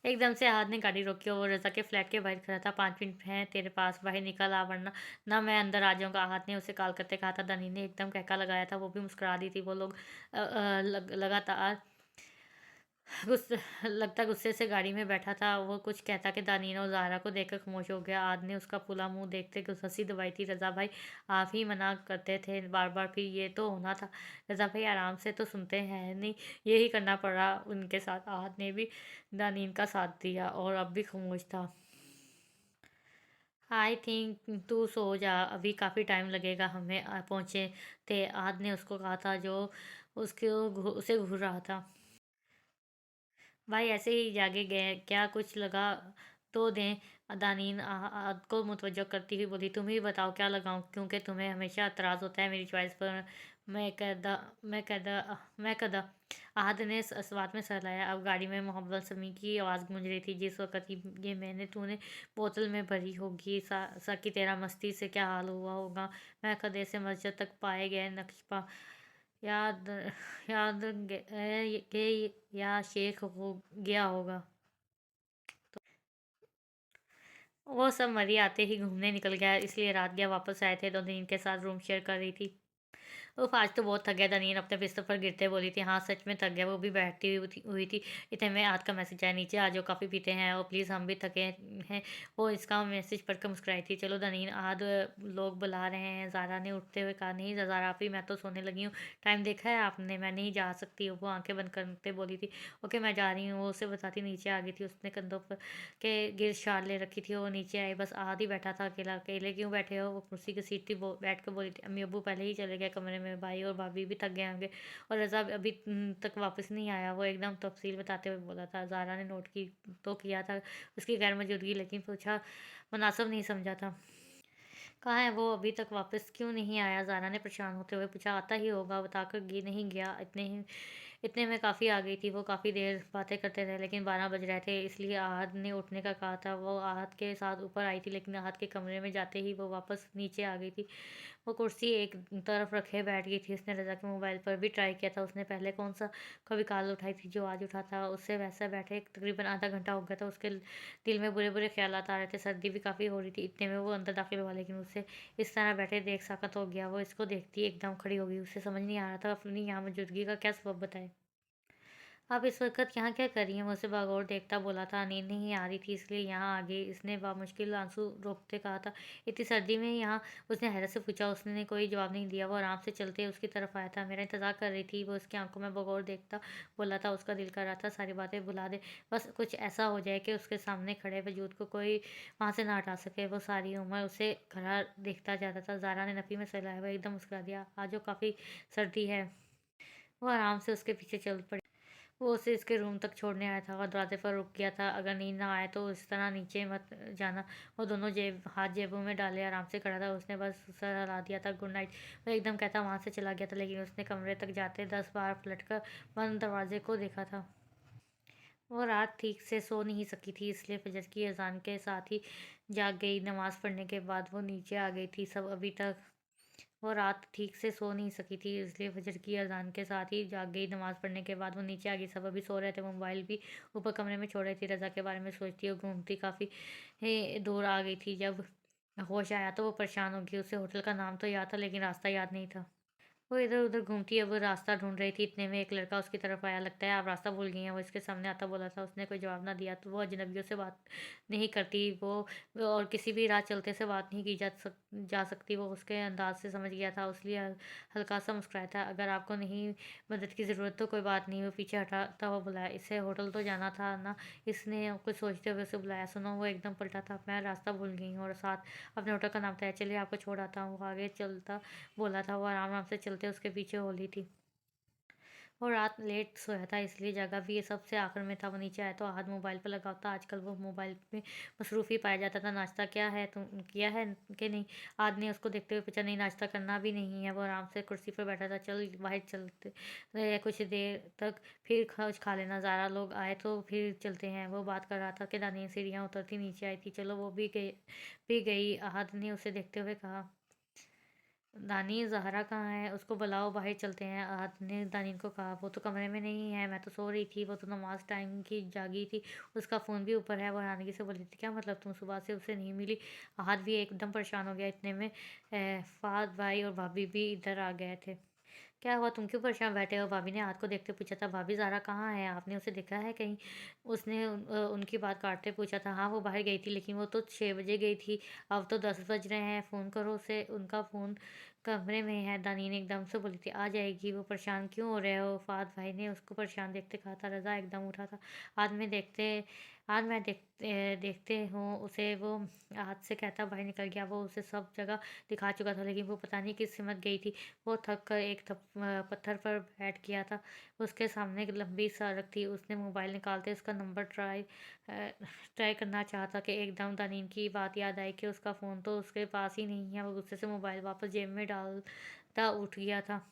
एकदम से हाथ ने गाड़ी रोकी और वो रज़ा के फ्लैट के बाहर खड़ा था। 5 मिनट हैं तेरे पास, बाहर निकल आ वरना ना मैं अंदर आ जाऊँगा। हाथ ने उसे कॉल करते कहा था। दानीन ने एकदम कहका लगाया था, वो भी मुस्कुरा दी थी। वो लोग लगातार लगता गुस्से से गाड़ी में बैठा था। वो कुछ कहता कि दानीन और ज़ाहरा को देखकर खामोश हो गया। आद ने उसका फूला मुँह देखते कुछ हँसी दबाई थी। रज़ा भाई आप ही मना करते थे बार-बार, फिर ये तो होना था। रज़ा भाई आराम से तो सुनते हैं नहीं, यही करना पड़ा उनके साथ। आद ने भी दानीन का साथ दिया और अब भी खामोश था। आई थिंक तू सो जा, अभी काफ़ी टाइम लगेगा हमें पहुँचे थे। आद ने उसको कहा था जो उसे घूर रहा था। भाई ऐसे ही जागे गए, क्या कुछ लगा तो दें। दानीन आद को मुतवज्जो करती हुई बोली, तुम ही बताओ क्या लगाऊं, क्योंकि तुम्हें हमेशा एतराज़ होता है मेरी चॉइस पर। मैं कदा आहद ने स्वाद में सहलाया। अब गाड़ी में मोहम्मद समी की आवाज़ गूंज रही थी, जिस वक्त ये मैंने तूने बोतल में भरी होगी साकी तेरा मस्ती से क्या हाल हुआ होगा। मैं कदे से मस्जिद तक पाए गए नक्शा याद याद के या शेख हो गया होगा। वो सब मरी आते ही घूमने निकल गया, इसलिए रात गया वापस आए थे। 2 दिन के साथ रूम शेयर कर रही थी। उफ़! आज तो बहुत थक गया। दानीन अपने बिस्तर पर गिरते बोली थी। हाँ, सच में थक गया। वो भी बैठती हुई थी। इतने में आहद का मैसेज आया, नीचे आ जाओ, कॉफ़ी पीते हैं और प्लीज़ हम भी थके हैं। वो इसका मैसेज पढ़कर मुस्कुराई थी। चलो दानीन, आहद लोग बुला रहे हैं। ज़ारा ने उठते हुए कहा, नहीं ज़ारा आपी, मैं तो सोने लगी हूँ। टाइम देखा है आपने? मैं नहीं जा सकती। वो आँखें बंद करते बोली थी। ओके मैं जा रही हूँ। वो उसे बताती नीचे आ गई थी। उसने कंधों पर के गिर शाल ले रखी थी। वो नीचे आई, बस आहद ही बैठा था अकेला। अकेले क्यों बैठे हो? वो कुर्सी की सीट थी, वो बैठ कर बोली थी। अम्मी अब्बू पहले ही चले गए कमरे में, भाई और भाभी भी थक गए होंगे और रज़ा अभी तक वापस नहीं आया। वो एकदम तफसील बताते हुए बोला था। ज़ारा ने नोट की तो किया था उसकी गैर मौजूदगी, लेकिन पूछा मुनासिब नहीं समझा था। कहाँ है वो? अभी तक वापस क्यों नहीं आया? ज़ारा ने परेशान होते हुए पूछा। आता ही होगा, बताकर नहीं गया। इतने में काफ़ी आ गई थी। वो काफ़ी देर बातें करते रहे, लेकिन 12 बज रहे थे, इसलिए आहद ने उठने का कहा था। वो आहद के साथ ऊपर आई थी, लेकिन आहद के कमरे में जाते ही वो वापस नीचे आ गई थी। वो कुर्सी एक तरफ रखे बैठ गई थी। उसने रज़ा के मोबाइल पर भी ट्राई किया था। उसने पहले कौन सा कभी कॉल उठाई थी जो आज उठा था। उससे वैसा बैठे तकरीबन आधा घंटा हो गया था। उसके दिल में बुरे बुरे ख्यालात आ रहे थे। सर्दी भी काफ़ी हो रही थी। इतने में वो अंदर दाखिल हुआ, लेकिन उसे इस तरह बैठे देख साकत हो गया। वो इसको देखती एकदम खड़ी हो गई। उसे समझ नहीं आ रहा था अपनी यहाँ मौजूदगी का क्या सबब बताए। आप इस वक़्त यहाँ क्या कर रही हैं? वो उसे बगौर देखता बोला था। नींद नहीं आ रही थी, इसलिए यहाँ आ गई। इसने बामुश्किल आंसू रोकते कहा था। इतनी सर्दी में यहाँ? उसने हैरत से पूछा। उसने कोई जवाब नहीं दिया। वो आराम से चलते उसकी तरफ आया था। मेरा इंतज़ार कर रही थी। वो उसकी आंखों में बगौर देखता बोला था। उसका दिल कर रहा था सारी बातें भुला दे, बस कुछ ऐसा हो जाए कि उसके सामने खड़े वजूद को कोई वहाँ से ना हटा सके। वो सारी उम्र उसे खड़ा देखता जाता था। ज़ारा ने नफ़ी में सहलाया हुआ एकदम मुस्कुरा दिया। आज जो काफ़ी सर्दी है। वो आराम से उसके पीछे चल पड़ी। वो उसे इसके रूम तक छोड़ने आया था और दरवाजे पर रुक गया था। अगर नींद ना आए तो इस तरह नीचे मत जाना। वो दोनों हाथ जेबों में डाले आराम से खड़ा था। उसने बस सर हिला दिया था, गुड नाइट। वो एकदम कहता वहाँ से चला गया था, लेकिन उसने कमरे तक जाते 10 बार पलटकर बंद दरवाजे को देखा था। वो रात ठीक से सो नहीं सकी थी, इसलिए फजर की अजान के साथ ही जाग गई। नमाज़ पढ़ने के बाद वो नीचे आ गई थी। सब अभी तक वो रात ठीक से सो नहीं सकी थी, इसलिए फजर की अजान के साथ ही जाग गई। नमाज़ पढ़ने के बाद वो नीचे आ गई। सब अभी सो रहे थे। मोबाइल भी ऊपर कमरे में छोड़ रही थी। रज़ा के बारे में सोचती और घूमती काफ़ी दूर आ गई थी। जब होश आया तो वो परेशान हो गई। उसे होटल का नाम तो याद था, लेकिन रास्ता याद नहीं था। वो इधर-उधर घूमती अब रास्ता ढूँढ रही थी। इतने में एक लड़का उसकी तरफ आया। लगता है आप रास्ता भूल गई हैं, वो इसके सामने आता बोला था। उसने कोई जवाब ना दिया। तो वो अजनबियों से बात नहीं करती। वो और किसी भी राह चलते से बात नहीं की जा सकती। वो उसके अंदाज़ से समझ गया था, इसलिए हल्का सा मुस्कुराया था। अगर आपको नहीं मदद की ज़रूरत तो कोई बात नहीं। वो पीछे हटाता हुआ बुलाया। इसे होटल तो जाना था ना? इसने कुछ सोचते हुए उसे बुलाया। सुनो, वो एकदम पलटा था। मैं रास्ता भूल गई हूँ और साथ अपने होटल का नाम बताया। चलिए आपको छोड़ आता हूँ। वो आगे चलता बोला था। वो आराम-आराम से चलते उसके पीछे हो ली थी। वो रात लेट सोया था इसलिए जगह भी ये सबसे आखिर में था। वो नीचे आया तो हाथ मोबाइल पर लगा होता। आजकल वो मोबाइल में मसरूफ़ ही पाया जाता था। नाश्ता क्या है तुम किया है कि नहीं? आद ने उसको देखते हुए पूछा। नहीं, नाश्ता करना भी नहीं है। वो आराम से कुर्सी पर बैठा था। चल बाहर चलते रहे कुछ देर तक, फिर कुछ खा लेना। ज़ारा लोग आए तो फिर चलते हैं। वो बात कर रहा था कि दानिया सीढ़ियाँ उतरती नीचे आई थी। चलो वो भी गई। आहद ने उसे देखते हुए कहा। दानी, ज़हरा कहाँ है? उसको बुलाओ, बाहर चलते हैं। आहद ने दानिश को कहा। वो तो कमरे में नहीं है, मैं तो सो रही थी। वो तो नमाज टाइम की जागी थी। उसका फ़ोन भी ऊपर है। वो हैरानगी से बोली थी। क्या मतलब, तुम सुबह से उसे नहीं मिली? आहद भी एकदम परेशान हो गया। इतने में फाद भाई और भाभी भी इधर आ गए थे। क्या हुआ, तुम क्यों परेशान बैठे हो? भाभी ने आहद को देखते पूछा था। भाभी, ज़ारा कहाँ है? आपने उसे देखा है कहीं? उसने उनकी बात काटते पूछा था। हाँ, वो बाहर गई थी, लेकिन वो तो 6 बजे गई थी। अब तो 10 बज रहे हैं। फ़ोन करो उसे, उनका फ़ोन कमरे में है। दानी ने एकदम से बोली थी। आ जाएगी। वो परेशान क्यों हो रहे हो? फाद भाई ने उसको परेशान देखते कहा था। रज़ा एकदम उठा था। आज मैं देखते देखते हूँ उसे। वो हाथ से कहता बाहर निकल गया। वो उसे सब जगह दिखा चुका था, लेकिन वो पता नहीं किस हिम्मत गई थी। वो थक कर एक पत्थर पर बैठ गया था। उसके सामने एक लंबी सड़क थी। उसने मोबाइल निकालते उसका नंबर ट्राई करना चाहा कि एकदम दानीन की बात याद आई कि उसका फ़ोन तो उसके पास ही नहीं है। वो गुस्से से मोबाइल वापस जेब में डालता उठ गया था।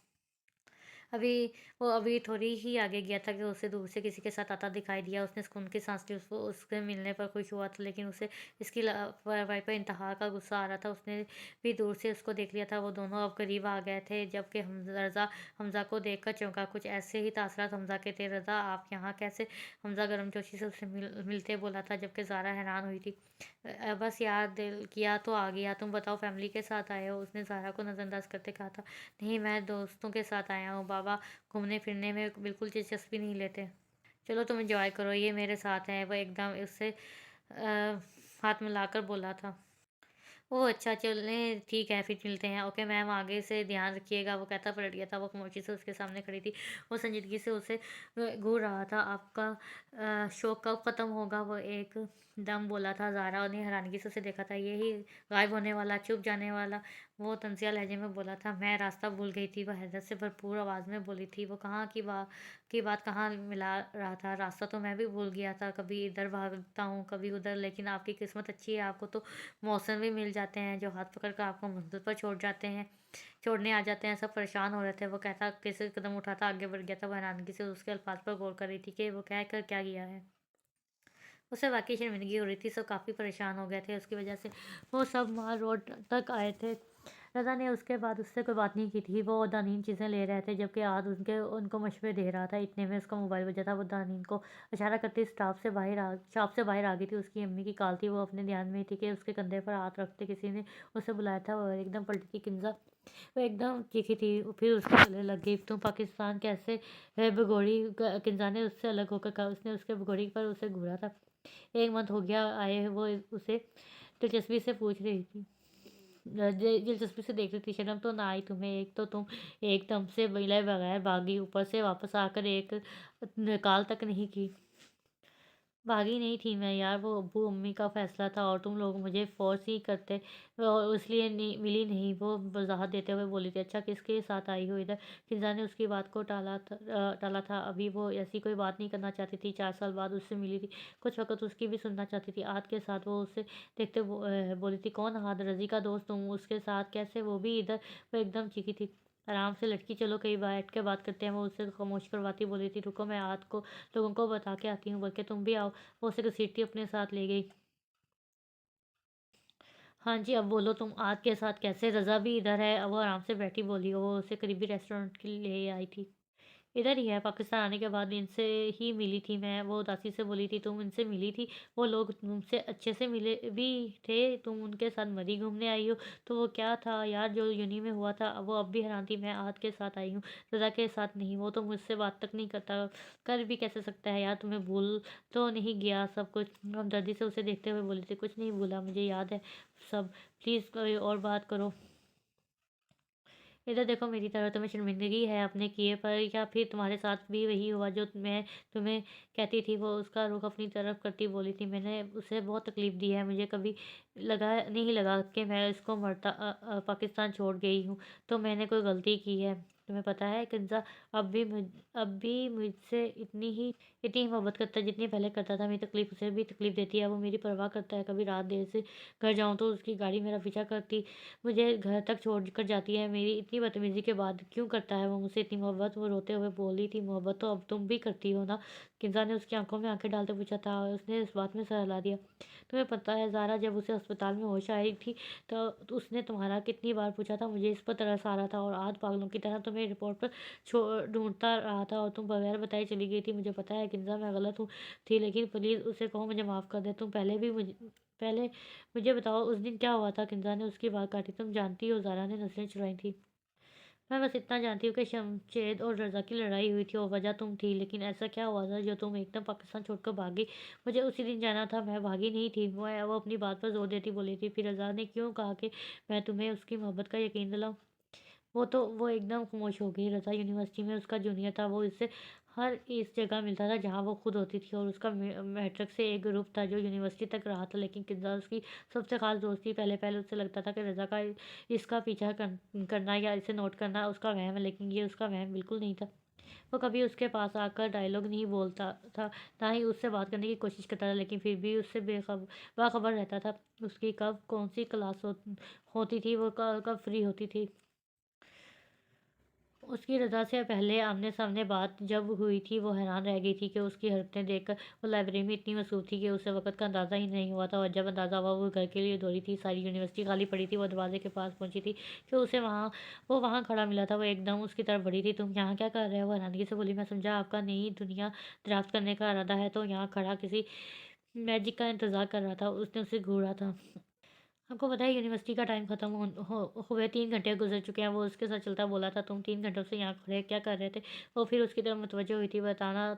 अभी वो अभी थोड़ी ही आगे गया था कि उसे दूर से किसी के साथ आता दिखाई दिया। उसने सुकून की सांस ली। उसको उसके मिलने पर खुश हुआ था, लेकिन उसे इसकी लापरवाही पर इंतहा का गुस्सा आ रहा था। उसने भी दूर से उसको देख लिया था। वो दोनों अब करीब आ गए थे, जबकि रज़ा हमज़ा को देखकर चौंका। कुछ ऐसे ही तासरात हमज़ा के थे। रज़ा, आप यहाँ कैसे? हमज़ा गर्मजोशी से उससे मिलते बोला था, जबकि ज़ारा हैरान हुई थी। बस यार, दिल किया तो आ गया। तुम बताओ, फैमिली के साथ आए हो? उसने ज़ारा को नज़रअंदाज करते कहा था। नहीं, मैं दोस्तों के साथ आया हूँ। बाबा घूमने फिरने में बिल्कुल दिलचस्पी नहीं लेते। चलो तुम एंजॉय करो, ये मेरे साथ हैं। वह एकदम उससे हाथ मिलाकर बोला था। ओह अच्छा, चलें ठीक है, फिर मिलते हैं। ओके मैम, आगे से ध्यान रखिएगा। वो कहता पलट गया था। वो खामोशी से उसके सामने खड़ी थी। वो संजीदगी से उसे घूर रहा था। आपका शौक कब ख़त्म होगा? वो एक दम बोला था। ज़ारा ने हैरानगी से उसे देखा था। यही गायब होने वाला, चुप जाने वाला। वो तंजिया लहजे में बोला था। मैं रास्ता भूल गई थी। वह हैरत से भरपूर आवाज़ में बोली थी। वो कहाँ की बात कहाँ मिला रहा था? रास्ता तो मैं भी भूल गया था। कभी इधर भागता हूँ, कभी उधर, लेकिन आपकी किस्मत अच्छी है। आपको तो मौसम भी मिल जाते हैं जो हाथ पकड़ कर आपको मंजिल पर छोड़ने आ जाते हैं। सब परेशान हो रहे थे। वो कहता कैसे कदम उठाता आगे बढ़ गया था। वो हैरानगी से उसके अल्फाज पर गौर कर रही थी कि वो कह कर क्या गया है। उसे वाकई शर्मिंदगी हो रही थी। सब काफ़ी परेशान हो गए थे उसकी वजह से। वो सब माल रोड तक आए थे। रज़ा ने उसके बाद उससे कोई बात नहीं की थी। वो दानीन चीज़ें ले रहे थे, जबकि आज उनको मशवरे दे रहा था। इतने में उसका मोबाइल बजा था। वो दानीन को इशारा करते शॉप से बाहर आ गई थी। उसकी अम्मी की कॉल थी। वो अपने ध्यान में थी कि उसके कंधे पर हाथ रखते किसी ने उसे बुलाया था। वो एकदम पलटी थी। किंजा वो एकदम चीखी थी। फिर उसके गले लग गई। तुम पाकिस्तान कैसे है भगोड़ी? किंजा ने उससे अलग होकर कहा। उसने उसके भगोड़ी पर उसे घूरा था। 1 मंथ हो गया आए। वो उसे दिलचस्पी से पूछ रही थी। दिलचस्पी से देख रही थी। शर्म तो ना आई तुम्हें? एक तो तुम एकदम से मिले बगैर भागी, ऊपर से वापस आकर एक कॉल तक नहीं की। भागी नहीं थी मैं यार, वो अब्बू अम्मी का फैसला था और तुम लोग मुझे फोर्स ही करते और इसलिए नहीं मिली नहीं। वो वजाहत देते हुए बोली थी। अच्छा, किसके साथ आई हो इधर? फिजा ने उसकी बात को टाला था। अभी वो ऐसी कोई बात नहीं करना चाहती थी। 4 साल बाद उससे मिली थी। कुछ वक्त उसकी भी सुनना चाहती थी। आद के साथ वो उसे देखते बोली थी। कौन आद? रजी का दोस्त? तुम उसके साथ कैसे? वो भी इधर? वो एकदम चीखी थी। आराम से लड़की, चलो कहीं बैठ के बात करते हैं। वो उससे खामोश करवाती बोली थी। रुको, मैं आद को लोगों को बता के आती हूँ, बल्कि तुम भी आओ। वो उसे घसीटती अपने साथ ले गई। हाँ जी, अब बोलो तुम आद के साथ कैसे? रज़ा भी इधर है। वो आराम से बैठी बोली। वो उसे करीबी रेस्टोरेंट के लिए ले आई थी। इधर ही है। पाकिस्तान आने के बाद इनसे ही मिली थी मैं। वो उदासी से बोली थी। तुम इनसे मिली थी? वो लोग तुमसे अच्छे से मिले भी थे? तुम उनके साथ मरी घूमने आई हो? तो वो क्या था यार जो यूनी में हुआ था? वो अब भी हैरान थी। मैं आद के साथ आई हूँ, रज़ा के साथ नहीं। वो तो मुझसे बात तक नहीं करता। कर भी कैसे सकता है यार? तुम्हें भूल तो नहीं गया सब कुछ? हमदर्दी से उसे देखते हुए बोली थी। कुछ नहीं भूला, मुझे याद है सब। प्लीज़ कोई और बात करो। इधर देखो, मेरी तरह तुम्हें शर्मिंदगी है अपने किए पर, या फिर तुम्हारे साथ भी वही हुआ जो मैं तुम्हें कहती थी? वो उसका रुख अपनी तरफ करती बोली थी। मैंने उसे बहुत तकलीफ़ दी है। मुझे कभी नहीं लगा कि मैं इसको पाकिस्तान छोड़ गई हूँ तो मैंने कोई गलती की है। तुम्हें पता है किंजा अब भी मुझसे इतनी ही मोहब्बत करता है जितनी पहले करता था। मेरी तकलीफ़ उसे भी तकलीफ़ देती है, वो मेरी परवाह करता है। कभी रात देर से घर जाऊँ तो उसकी गाड़ी मेरा पीछा करती मुझे घर तक छोड़ कर जाती है। मेरी इतनी बदतमीज़ी के बाद क्यों करता है वो मुझसे इतनी मोहब्बत? वो रोते हुए बोली थी, मोहब्बत तो अब तुम भी करती हो ना? किंजा ने उसकी आँखों में आँखें डालते पूछा था और उसने इस बात में सर हिला दिया। तुम्हें पता है ज़ारा, जब उसे अस्पताल में होश आई थी तो उसने तुम्हारा कितनी बार पूछा था। मुझे इस पर तरस आ रहा था और आध पागलों की तरह तुम्हें रिपोर्ट पर ढूंढता रहा था और तुम बगैर बताए चली गई थी। मुझे पता है किंजा, मैं गलत हूँ थी, लेकिन प्लीज़ उसे कहो मुझे माफ़ कर दे। तुम पहले मुझे बताओ उस दिन क्या हुआ था? किंजा ने उसकी बात काटी। तुम जानती हो, ज़ारा ने नज़रें चुराई थी। मैं बस इतना जानती हूँ कि शमशेद और रज़ा की लड़ाई हुई थी और वजह तुम थी, लेकिन ऐसा क्या हुआ था जो तुम एकदम पाकिस्तान छोड़कर भागी? मुझे उसी दिन जाना था, मैं भागी नहीं थी। वो अपनी बात पर जोर देती बोली थी। फिर रज़ा ने क्यों कहा कि मैं तुम्हें उसकी मोहब्बत का यकीन दिलाऊं? वो एकदम खामोश हो गई। रज़ा यूनिवर्सिटी में उसका जूनियर था। वो इससे हर इस जगह मिलता था जहाँ वो खुद होती थी और उसका मैट्रिक से एक ग्रुप था जो यूनिवर्सिटी तक रहा था, लेकिन किंजा उसकी सबसे खास दोस्त थी। पहले उसे लगता था कि रज़ा का इसका पीछा करना या इसे नोट करना उसका वहम है, लेकिन ये उसका वहम बिल्कुल नहीं था। वो कभी उसके पास आकर डायलॉग नहीं बोलता था, ना ही उससे बात करने की कोशिश करता था, लेकिन फिर भी उससे बाखबर रहता था। उसकी कब कौन सी क्लास होती थी, वो कब फ्री होती थी। उसकी रज़ा से पहले आमने-सामने बात जब हुई थी, वो हैरान रह गई थी कि उसकी हरकतें देखकर वो लाइब्रेरी में इतनी मसरूफ़ थी कि उसे वक़्त का अंदाज़ा ही नहीं हुआ था और जब अंदाज़ा हुआ, वो घर के लिए दौड़ी थी। सारी यूनिवर्सिटी खाली पड़ी थी। वो दरवाज़े के पास पहुँची थी कि वो वहाँ खड़ा मिला था। वो एकदम उसकी तरफ बढ़ी थी। "तुम यहाँ क्या कर रहे हो?" वो हैरानगी से बोली। "मैं समझा आपका नई दुनिया दरियाफ़्त करने का इरादा है, तो यहाँ खड़ा किसी मैजिक का इंतज़ार कर रहा था।" उसने उसे घूरा था। आपको पता है यूनिवर्सिटी का टाइम ख़त्म हुए 3 घंटे गुज़र चुके हैं। वो उसके साथ चलता बोला था, तुम 3 घंटों से यहाँ खड़े क्या कर रहे थे? वो फिर उसकी तरफ मुतवज्जो हुई थी। बताया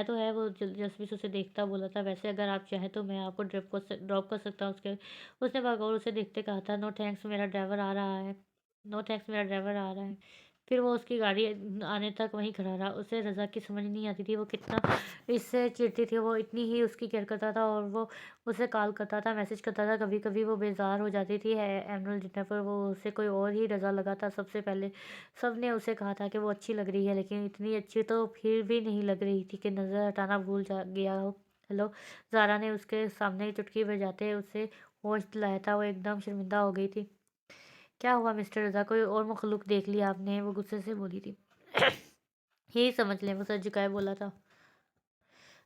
तो है, वो दिलचस्पी से उसे देखता बोला था, वैसे अगर आप चाहें तो मैं आपको ड्रॉप कर सकता हूँ। उसने बगौर उसे देखते कहा था, नो थैंक्स, मेरा ड्राइवर आ रहा है। नो थैंक्स, मेरा ड्राइवर आ रहा है। फिर वो उसकी गाड़ी आने तक वहीं खड़ा रहा। उसे रज़ा की समझ नहीं आती थी, वो कितना इससे चिढ़ती थी। वो इतनी ही उसकी केयर करता था और वो उसे कॉल करता था, मैसेज करता था। कभी-कभी वो बेज़ार हो जाती थी। एनुअल डिनर पर वो उसे कोई और ही रज़ा लगा था। सबसे पहले सबने उसे कहा था कि वो अच्छी लग रही है, लेकिन इतनी अच्छी तो फिर भी नहीं लग रही थी कि नज़र हटाना भूल जा गया हो। हेलो, ज़ारा ने उसके सामने चुटकी बजाते उसे होश दिलाया था। वो एकदम शर्मिंदा हो गई थी। क्या हुआ मिस्टर रज़ा, कोई और मखलूक देख लिया आपने? वो गुस्से से बोली थी। यही समझ लें, वो सर झुकाए बोला था।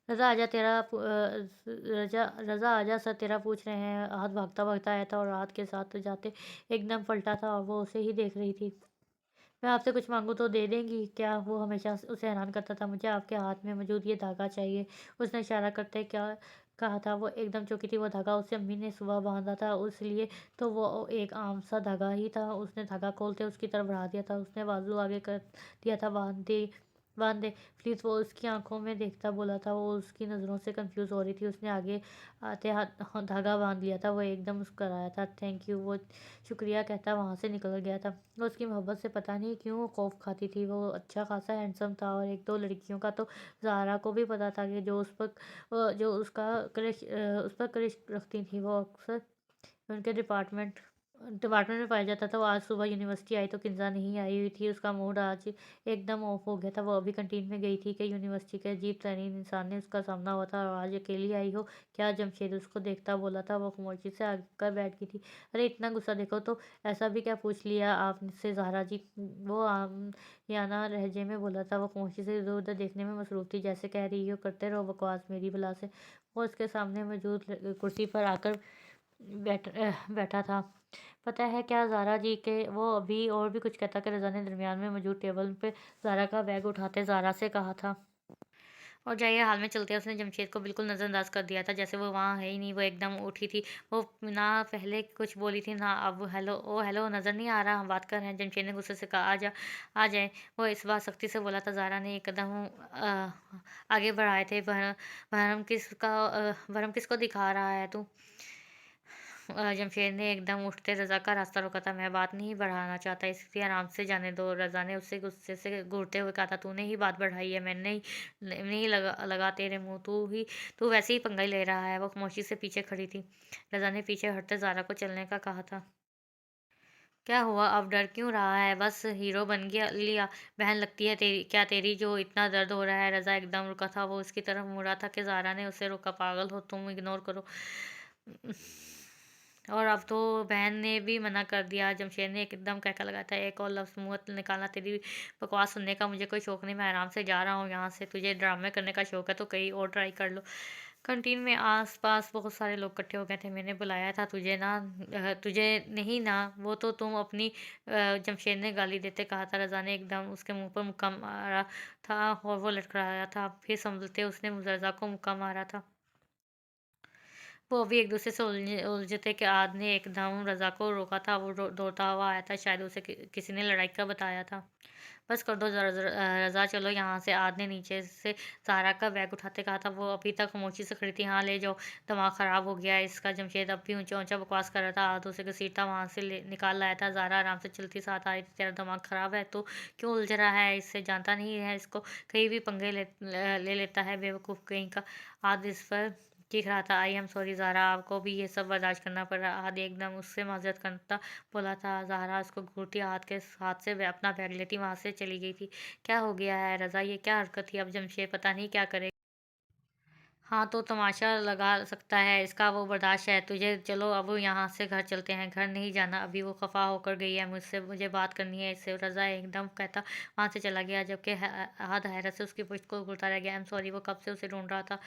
रज़ा आजा तेरा पु- अ, रज़ा रज़ा आजा, सर तेरा पूछ रहे हैं। हाथ भागता भागता आया था और हाथ के साथ जाते एकदम पलटा था और वो उसे ही देख रही थी। मैं आपसे कुछ मांगूँ तो दे देंगी क्या? वो हमेशा उसे हैरान करता था। मुझे आपके हाथ में मौजूद ये धागा चाहिए। उसने इशारा करते क्या कहा था। वो एकदम चौंकी थी। वो धागा उसे अम्मी ने सुबह बांधा था, इसलिए तो वो एक आम सा धागा ही था। उसने धागा खोलते उसकी तरफ बढ़ा दिया था। उसने बाजू आगे कर दिया था। बांध दे प्लीज़, वो उसकी आंखों में देखता बोला था। वो उसकी नज़रों से कंफ्यूज हो रही थी। उसने आगे आते हाथ धागा बांध लिया था। वो एकदम मुस्कराया था। थैंक यू, वो शुक्रिया कहता वहाँ से निकल गया था। वो उसकी मोहब्बत से पता नहीं क्यों खौफ खाती थी। वो अच्छा खासा हैंडसम था और एक दो लड़कियों का तो ज़ारा को भी पता था कि जो उस पर क्रश रखती थी। वो अक्सर उनके डिपार्टमेंट में पाया जाता था। वो आज सुबह यूनिवर्सिटी आई तो किंजा नहीं आई हुई थी। उसका मूड आज एकदम ऑफ हो गया था। वो अभी कैंटीन में गई थी कि यूनिवर्सिटी के अजीब तरीन इंसान ने उसका सामना हुआ था। और आज अकेली आई हो क्या? जमशेद उसको देखता बोला था। वो खामोशी से आकर बैठ गई थी। अरे इतना गुस्सा देखो तो, ऐसा भी क्या पूछ लिया आपसे ज़हरा जी? वो याना लहजे में बोला था। वो खामोशी से इधर उधर देखने में मसरूफ़ थी, जैसे कह रही हो करते रहो बकवास मेरी भला से। वो उसके सामने मौजूद कुर्सी पर आकर बैठा था। पता है क्या ज़ारा जी, के वो अभी और भी कुछ कहता कि रज़ा ने दरमियान में मौजूद टेबल पे ज़ारा का बैग उठाते ज़ारा से कहा था, और जाइए हाल में चलते हैं। उसने जमशेद को बिल्कुल नज़रअंदाज कर दिया था, जैसे वो वहाँ है ही नहीं। वो एकदम उठी थी। वो ना पहले कुछ बोली थी ना अब। हेलो, नज़र नहीं आ रहा, हम बात कर रहे हैं। जमशेद ने गुस्से से कहा, आ जाए। वो इस बार सख्ती से बोला था। ज़ारा ने एक कदम आगे बढ़ाए थे। भरम किसको दिखा रहा है तू? जमशेद ने एकदम उठते रज़ा का रास्ता रोका था। मैं बात नहीं बढ़ाना चाहता, इसलिए आराम से जाने दो। रज़ा ने उससे गुस्से से घूरते हुए कहा था, तूने ही बात बढ़ाई है, मैंने ही नहीं लगा तेरे मुंह। तू वैसे ही पंगा ही ले रहा है। वो खामोशी से पीछे खड़ी थी। रज़ा ने पीछे हटते ज़ारा को चलने का कहा था। क्या हुआ? अब डर क्यों रहा है? बस हीरो बन गया लिया। बहन लगती है तेरी क्या तेरी जो इतना दर्द हो रहा है? रज़ा एकदम रुका था, वो उसकी तरफ मुड़ा था कि ज़ारा ने उसे रोका। पागल हो तुम, इग्नोर करो। और अब तो बहन ने भी मना कर दिया। जमशेद ने एकदम कहका लगाया था, एक और लफ्ज़ मुँह मत निकालना, तेरी बकवास सुनने का मुझे कोई शौक नहीं, मैं आराम से जा रहा हूँ यहाँ से। तुझे ड्रामे करने का शौक है तो कहीं और ट्राई कर लो। कैंटीन में आस-पास बहुत सारे लोग इकट्ठे हो गए थे। मैंने बुलाया था तुझे ना, तुझे नहीं ना, वो तो तुम अपनी जमशेद ने गाली देते कहा था। रज़ा ने एकदम उसके मुँह पर मुक्का मारा था और वो लड़खड़ाया था। फिर संभलते उसने रज़ा को मुक्का मारा था। वो अभी एक-दूसरे से उलझे उलझे थे कि आद ने एकदम रज़ा को रोका था। वो दौड़ता हुआ आया था, शायद उसे किसी ने लड़ाई का बताया था। बस कर दो रज़ा, चलो यहाँ से। आद ने नीचे से ज़ाहरा का बैग उठाते कहा था। वो अभी तक खामोशी से खड़ी थी। हाँ, ले जाओ, दिमाग ख़राब हो गया है इसका। जमशेद अब भी ऊँचा-ऊँचा बकवास कर रहा था। आद उसे घसीटता वहाँ से निकाल लाया था। ज़ाहरा आराम से चलती साथ आ रही थी। तेरा दिमाग ख़राब है तो क्यों उलझ रहा है इससे? जानता नहीं है इसको कहीं भी पंगे ले लेता है, बेवकूफ़ कहीं का। आद इस पर चीख रहा था, आई एम सॉरी ज़ाहरा, आपको भी ये सब बर्दाश्त करना पड़ रहा। आद एकदम उससे माज़रत करता बोला था। ज़ाहरा उसको घूरती हाथ के हाथ से अपना बैग लेती वहाँ से चली गई थी। क्या हो गया है रज़ा, ये क्या हरकत थी? अब जमशेद पता नहीं क्या करे। हाँ, तो तमाशा लगा सकता है इसका, वो बर्दाश्त है तुझे। चलो अब यहाँ से घर चलते हैं। घर नहीं जाना अभी, वो खफ़ा होकर गई है मुझसे, मुझे बात करनी है इससे। रज़ा एकदम कहता वहाँ से चला गया, जबकि आद हैरत से उसकी पुश्त को घूरता रह गया। आई एम सॉरी, वो कब से उसे ढूँढ रहा था।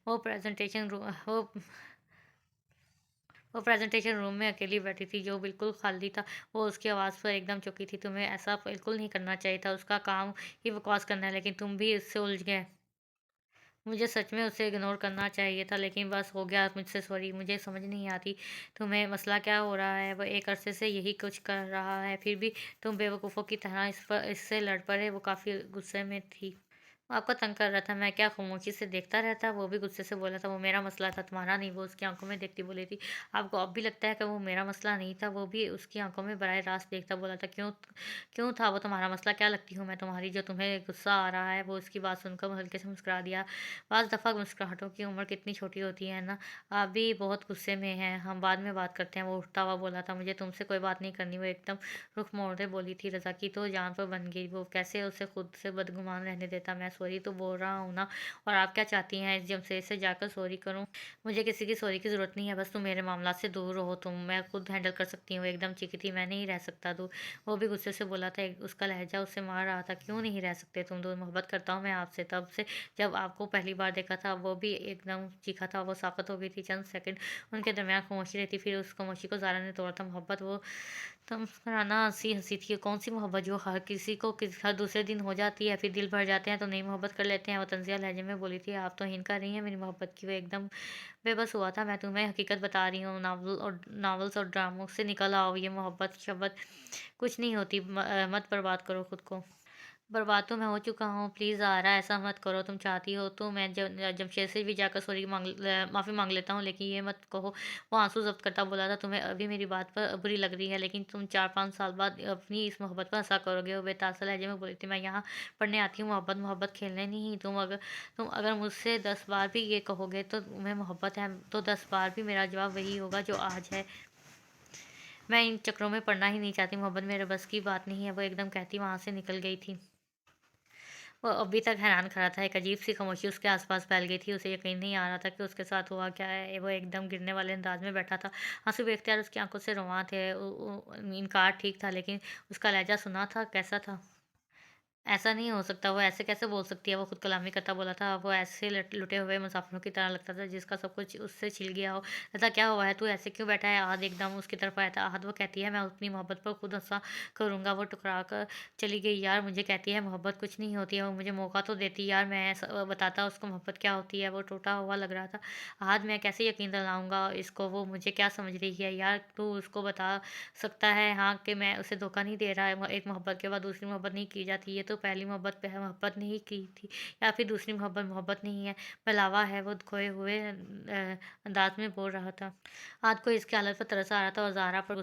वो प्रेज़ेंटेशन रू वो वो प्रेज़ेंटेशन रूम में अकेली बैठी थी, जो बिल्कुल खाली था। वो उसकी आवाज़ पर एकदम चौंकी थी। तुम्हें ऐसा बिल्कुल नहीं करना चाहिए था। उसका काम ही बकवास करना है, लेकिन तुम भी इससे उलझ गए। मुझे सच में उसे इग्नोर करना चाहिए था, लेकिन बस हो गया मुझसे। सॉरी, मुझे समझ नहीं आती तुम्हें मसला क्या हो रहा है। वो एक अरसे से यही कुछ कर रहा है, फिर भी तुम बेवकूफ़ों की तरह इससे लड़ पड़े। वो काफ़ी गुस्से में थी। वो आपको तंग कर रहा था, मैं क्या खामोशी से देखता रहता? वो भी गुस्से से बोला था, वो मेरा मसला था, तुम्हारा नहीं। वो उसकी आंखों में देखती बोली थी, आपको अब भी लगता है कि वो मेरा मसला नहीं था? वो भी उसकी आंखों में बराह रास्त देखता बोला था, क्यों क्यों था वो तुम्हारा मसला? क्या लगती हूँ मैं तुम्हारी जो तुम्हें गुस्सा आ रहा है? वो उसकी बात सुनकर हल्के से मुस्कुरा दिया। बाज़ दफ़ा मुस्कुराहटों की उम्र कितनी छोटी होती है ना। आप भी बहुत गुस्से में हैं, हम बाद में बात करते हैं। वो उठता हुआ बोला था, मुझे तुमसे कोई बात नहीं करनी। वो एकदम रुख मोड़ते बोली थी। रज़ा की तो जान पर बन गई। वो कैसे उसे खुद से बदगुमान रहने देता? मैं सॉरी तो बोल रहा हूँ ना, और आप क्या चाहती हैं जमशेद से जाकर सॉरी करूँ? मुझे किसी की सॉरी की ज़रूरत नहीं है, बस तुम मेरे मामलात से दूर रहो। तुम मैं खुद हैंडल कर सकती हूँ। एकदम चीखी थी, मैं नहीं रह सकता दूर। वो भी गुस्से से बोला था, उसका लहजा उससे मार रहा था। क्यों नहीं रह सकते तुम दूर? मोहब्बत करता हूँ मैं आपसे तब से, जब आपको पहली बार देखा था। वो भी एकदम चीखा था। वो साख़त हो गई थी। चंद सेकंड उनके दरमियान खामोशी रहती, फिर उस खामोशी को ज़ारा ने तोड़ा था। मोहब्बत वो तमतराना हँसी हँसी थी। कौन-सी मोहब्बत जो हर किसी को हर दूसरे दिन हो जाती है, फिर दिल भर जाते हैं तो नई मोहब्बत कर लेते हैं। वो तंज़िया लहजे में बोली थी, आप तो इनकार रही हैं मेरी मोहब्बत की। वो एकदम बेबस हुआ था। मैं तुम्हें हकीकत बता रही हूँ, नॉवेल्स और ड्रामों से निकल आओ। ये मोहब्बत शब्बत कुछ नहीं होती। मत बर्बाद करो खुद को। बर्बाद तो मैं हो चुका हूँ, प्लीज़ ज़ारा ऐसा मत करो। तुम चाहती हो तो मैं जमशेद से भी जाकर सॉरी माफ़ी माँग लेता हूँ, लेकिन ये मत कहो। वो आँसू ज़ब्त करता बोला था, तुम्हें अभी मेरी बात पर बुरी लग रही है, लेकिन तुम 4-5 साल बाद अपनी इस मोहब्बत पर हँसा करोगे। वो बेतासा लहजे में बोली थी, मैं यहाँ पढ़ने आती हूँ, मोहब्बत मोहब्बत खेलने नहीं। तुम अगर मुझसे 10 बार भी ये कहोगे तो तुम्हें मोहब्बत है, तो 10 बार भी मेरा जवाब वही होगा जो आज है। मैं इन चक्करों में पड़ना ही नहीं चाहती। मोहब्बत मेरे बस की बात नहीं है। वो एकदम कहती वहाँ से निकल गई थी। वो अभी तक हैरान खड़ा था। एक अजीब-सी खामोशी उसके आस-पास फैल गई थी। उसे यकीन नहीं आ रहा था कि उसके साथ हुआ क्या है। वो एकदम गिरने वाले अंदाज में बैठा था। आँसू बेख्तियार उसकी आँखों से रवां थे। इनकार ठीक था, लेकिन उसका लहज़ा सुना था, कैसा था? ऐसा नहीं हो सकता, वो ऐसे कैसे बोल सकती है? वो खुद कलामी करता बोला था। वो ऐसे लुटे हुए मुसाफिरों की तरह लगता था जिसका सब कुछ उससे छिल गया हो। ऐसा क्या हुआ है? तू ऐसे क्यों बैठा है? आहत एकदम उसकी तरफ आया था। आहत वो कहती है, मैं अपनी मोहब्बत पर खुद हँसा करूँगा। वो ठुकरा कर चली गई। यार मुझे कहती है मोहब्बत कुछ नहीं होती है। वो मुझे मौका तो देती यार, मैं बताता उसको मोहब्बत क्या होती है। वो टूटा हुआ लग रहा था। आहत मैं कैसे यकीन दिलाऊँगा इसको? वो मुझे क्या समझ रही है? यार तू उसको बता सकता है हाँ, कि मैं उसे धोखा नहीं दे रहा है। एक मोहब्बत के बाद दूसरी मोहब्बत नहीं की जाती। ये तो पहली मोहब्बत पे है, मोहब्बत नहीं की थी, या फिर दूसरी मोहब्बत मोहब्बत नहीं है, बहलावा है। वो खोए हुए अंदाज में बोल रहा था। आद को इसकी हालत पर तरस आ रहा था और ज़ाहरा पर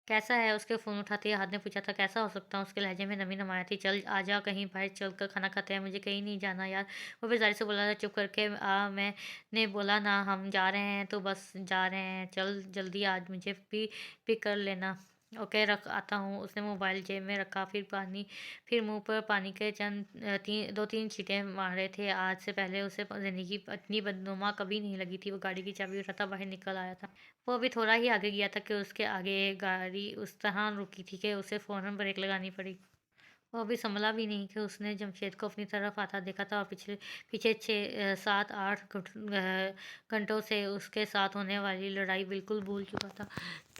कैसा है? उसके फ़ोन उठाते ही आद ने पूछा था, कैसा हो सकता हूँ? उसके लहजे में नमी समाया थी। चल आजा, कहीं बाहर चलकर खाना खाते हैं, मुझे कहीं नहीं जाना यार। वो बेज़ारी से बोला था, चुप करके आ। मैंने बोला ना हम जा रहे हैं तो बस जा रहे हैं। चल जल्दी आज मुझे भी पिक कर लेना। ओके रख आता हूँ। उसने मोबाइल जेब में रखा, फिर मुँह पर पानी के चंद 2-3 छींटे मारे थे। आज से पहले उसे ज़िंदगी इतनी बदनुमा कभी नहीं लगी थी। वो गाड़ी की चाबी उठाता बाहर निकल आया था। वो अभी थोड़ा ही आगे गया था कि उसके आगे एक गाड़ी उस तरह रुकी थी कि उसे फ़ौरन ब्रेक लगानी पड़ी। वो अभी सँभला भी नहीं कि उसने जमशेद को अपनी तरफ आता देखा था और पीछे 7-8 घंटों से उसके साथ होने वाली लड़ाई बिल्कुल भूल चुका था।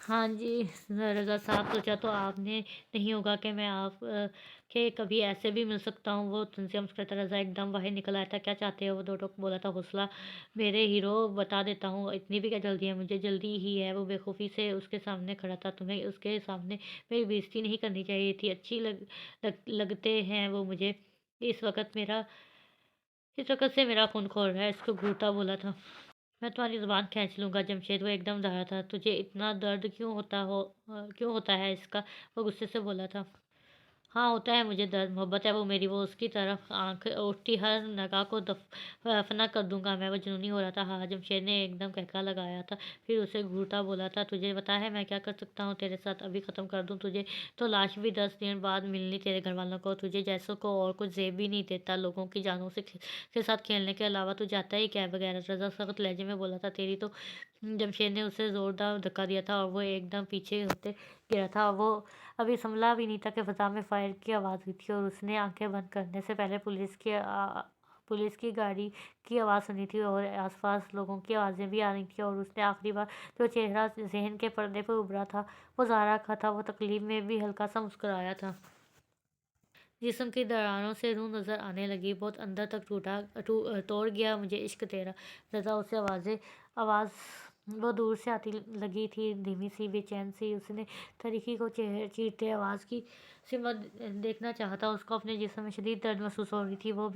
हाँ जी, रज़ा साहब, सोचा तो आपने नहीं होगा कि मैं आप के कभी ऐसे भी मिल सकता हूँ। वो तुमसे मुस्कुराता रज़ा एकदम बाहर निकल आया था। क्या चाहते हो? वो दो टोक बोला था। हौसला मेरे हीरो, बता देता हूँ, इतनी भी क्या जल्दी है? मुझे जल्दी ही है। वो बेखौफ़ी से उसके सामने खड़ा था। तुम्हें उसके सामने मेरी बेइज़्ज़ती नहीं करनी चाहिए थी। अच्छी लगते हैं वो मुझे। इस वक़्त मेरा इस वक़्त से मेरा खून खौल रहा है, इसको घूरता बोला था। मैं तुम्हारी ज़ुबान खींच लूँगा जमशेद, वो एकदम डरा था। तुझे इतना दर्द क्यों होता है इसका? वो गुस्से से बोला था। हाँ, होता है मुझे दर्द, मोहब्बत है वो मेरी, वो उसकी तरफ आँख उठती हर निगाह को फना कर दूँगा मैं। वो जुनूनी हो रहा था। हाँ, जमशेद ने एकदम कहका लगाया था, फिर उसे घूरता बोला था, तुझे पता है मैं क्या कर सकता हूँ तेरे साथ? अभी ख़त्म कर दूँ तुझे, तो लाश भी 10 दिन बाद मिलनी तेरे घरवालों को। तुझे जैसों को और कुछ ज़ेब भी नहीं देता। लोगों की जानों के साथ खेलने के अलावा तू जाता ही क्या है? वगैरह रज़ा सख्त लहजे में बोला था। तेरी तो जमशेद ने उसे ज़ोरदार धक्का दिया था और वो एकदम पीछे होते गिरा था। वो अभी संभला भी नहीं था कि फ़ज़ा में फायर की आवाज़ हुई थी और उसने आँखें बंद करने से पहले पुलिस की गाड़ी की आवाज़ सुनी थी और आस-पास लोगों की आवाज़ें भी आ रही थीं और उसने आखिरी बार जो चेहरा ज़हन के पर्दे पर उभरा था, वो ज़ारा का था। वो तकलीफ़ में भी हल्का-सा मुस्कुराया था। जिस्म की दरारों से रूह नज़र आने लगी, बहुत अंदर तक तोड़ गया मुझे इश्क तेरा। रज़ा उसे आवाज़ वो दूर से आती लगी थी, धीमी सी, बेचैन सी। उसने तरीक़ी को चीरते आवाज़ की सिमत देखना चाहा था। उसको अपने जिस्म में शदीद दर्द महसूस हो रही थी। वो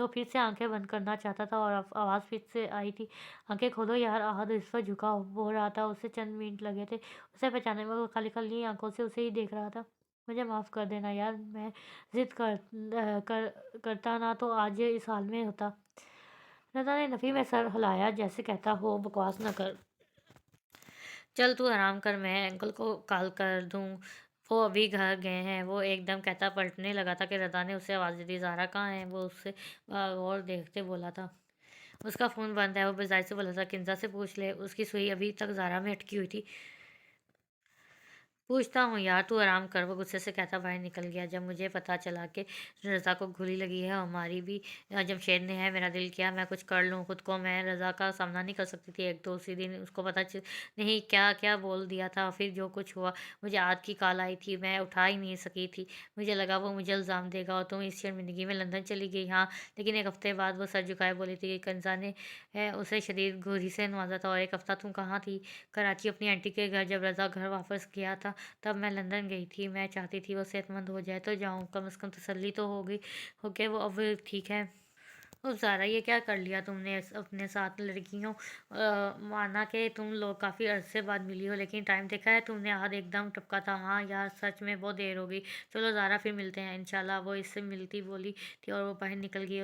फिर से आँखें बंद करना चाहता था और आवाज़ फिर से आई थी, आँखें खोलो यार। आहद इस पर झुका हो रहा था। उसे चंद मिनट लगे थे उसे पहचानने में। वो खाली-खाली आँखों से उसे ही देख रहा था। मुझे माफ़ कर देना यार, मैं ज़िद करता ना तो आज ये इस हाल में होता। रज़ा ने नफ़ी में सर हिलाया जैसे कहता हो, बकवास न कर। चल तू आराम कर, मैं अंकल को कॉल कर दूँ। वो अभी घर गए हैं। वो एकदम कहता पलटने लगा था कि रज़ा ने उसे आवाज़ दे दी। ज़ारा कहाँ है? वो उससे और देखते बोला था। उसका फ़ोन बंद है। वो बेज़ारी से बोला था, किंज़ा से पूछ ले, उसकी सुई अभी तक ज़ारा में अटकी हुई थी। पूछता हूँ यार, तू आराम कर। वो गुस्से से कहता बाहर निकल गया। जब मुझे पता चला कि रज़ा को गोली लगी है, हमारी भी जमशेद ने है, मेरा दिल किया मैं कुछ कर लूँ खुद को। मैं रज़ा का सामना नहीं कर सकती थी। एक तो उसी दिन उसको पता नहीं क्या क्या बोल दिया था। फिर जो कुछ हुआ, मुझे आज की कॉल आई थी, मैं उठा ही नहीं सकी थी। मुझे लगा वो मुझे इल्ज़ाम देगा और तुम इस शर्मिंदगी में लंदन चली गई। हाँ, लेकिन एक हफ़्ते बाद वो सर झुकाए बोली थी कि कंज़ा ने उसे शदीद घूरी से नवाजा था। और एक हफ़्ता तुम कहाँ थी? कराची, अपनी आंटी के घर। जब रज़ा घर वापस गया था तब मैं लंदन गई थी। मैं चाहती थी वो सेहतमंद हो जाए तो जाऊँ, कम से कम तसल्ली तो होगी हो के वो अब ठीक है। ओह ज़ारा, ये क्या कर लिया तुमने अपने साथ? लड़कियों माना कि तुम लोग काफ़ी अरसे बाद मिली हो, लेकिन टाइम देखा है तुमने? हाथ एकदम टपका था। हाँ यार, सच में बहुत देर हो गई। चलो ज़ारा, फिर मिलते हैं इंशाल्लाह। वो इससे मिलती बोली थी और वो बाहर निकल गई।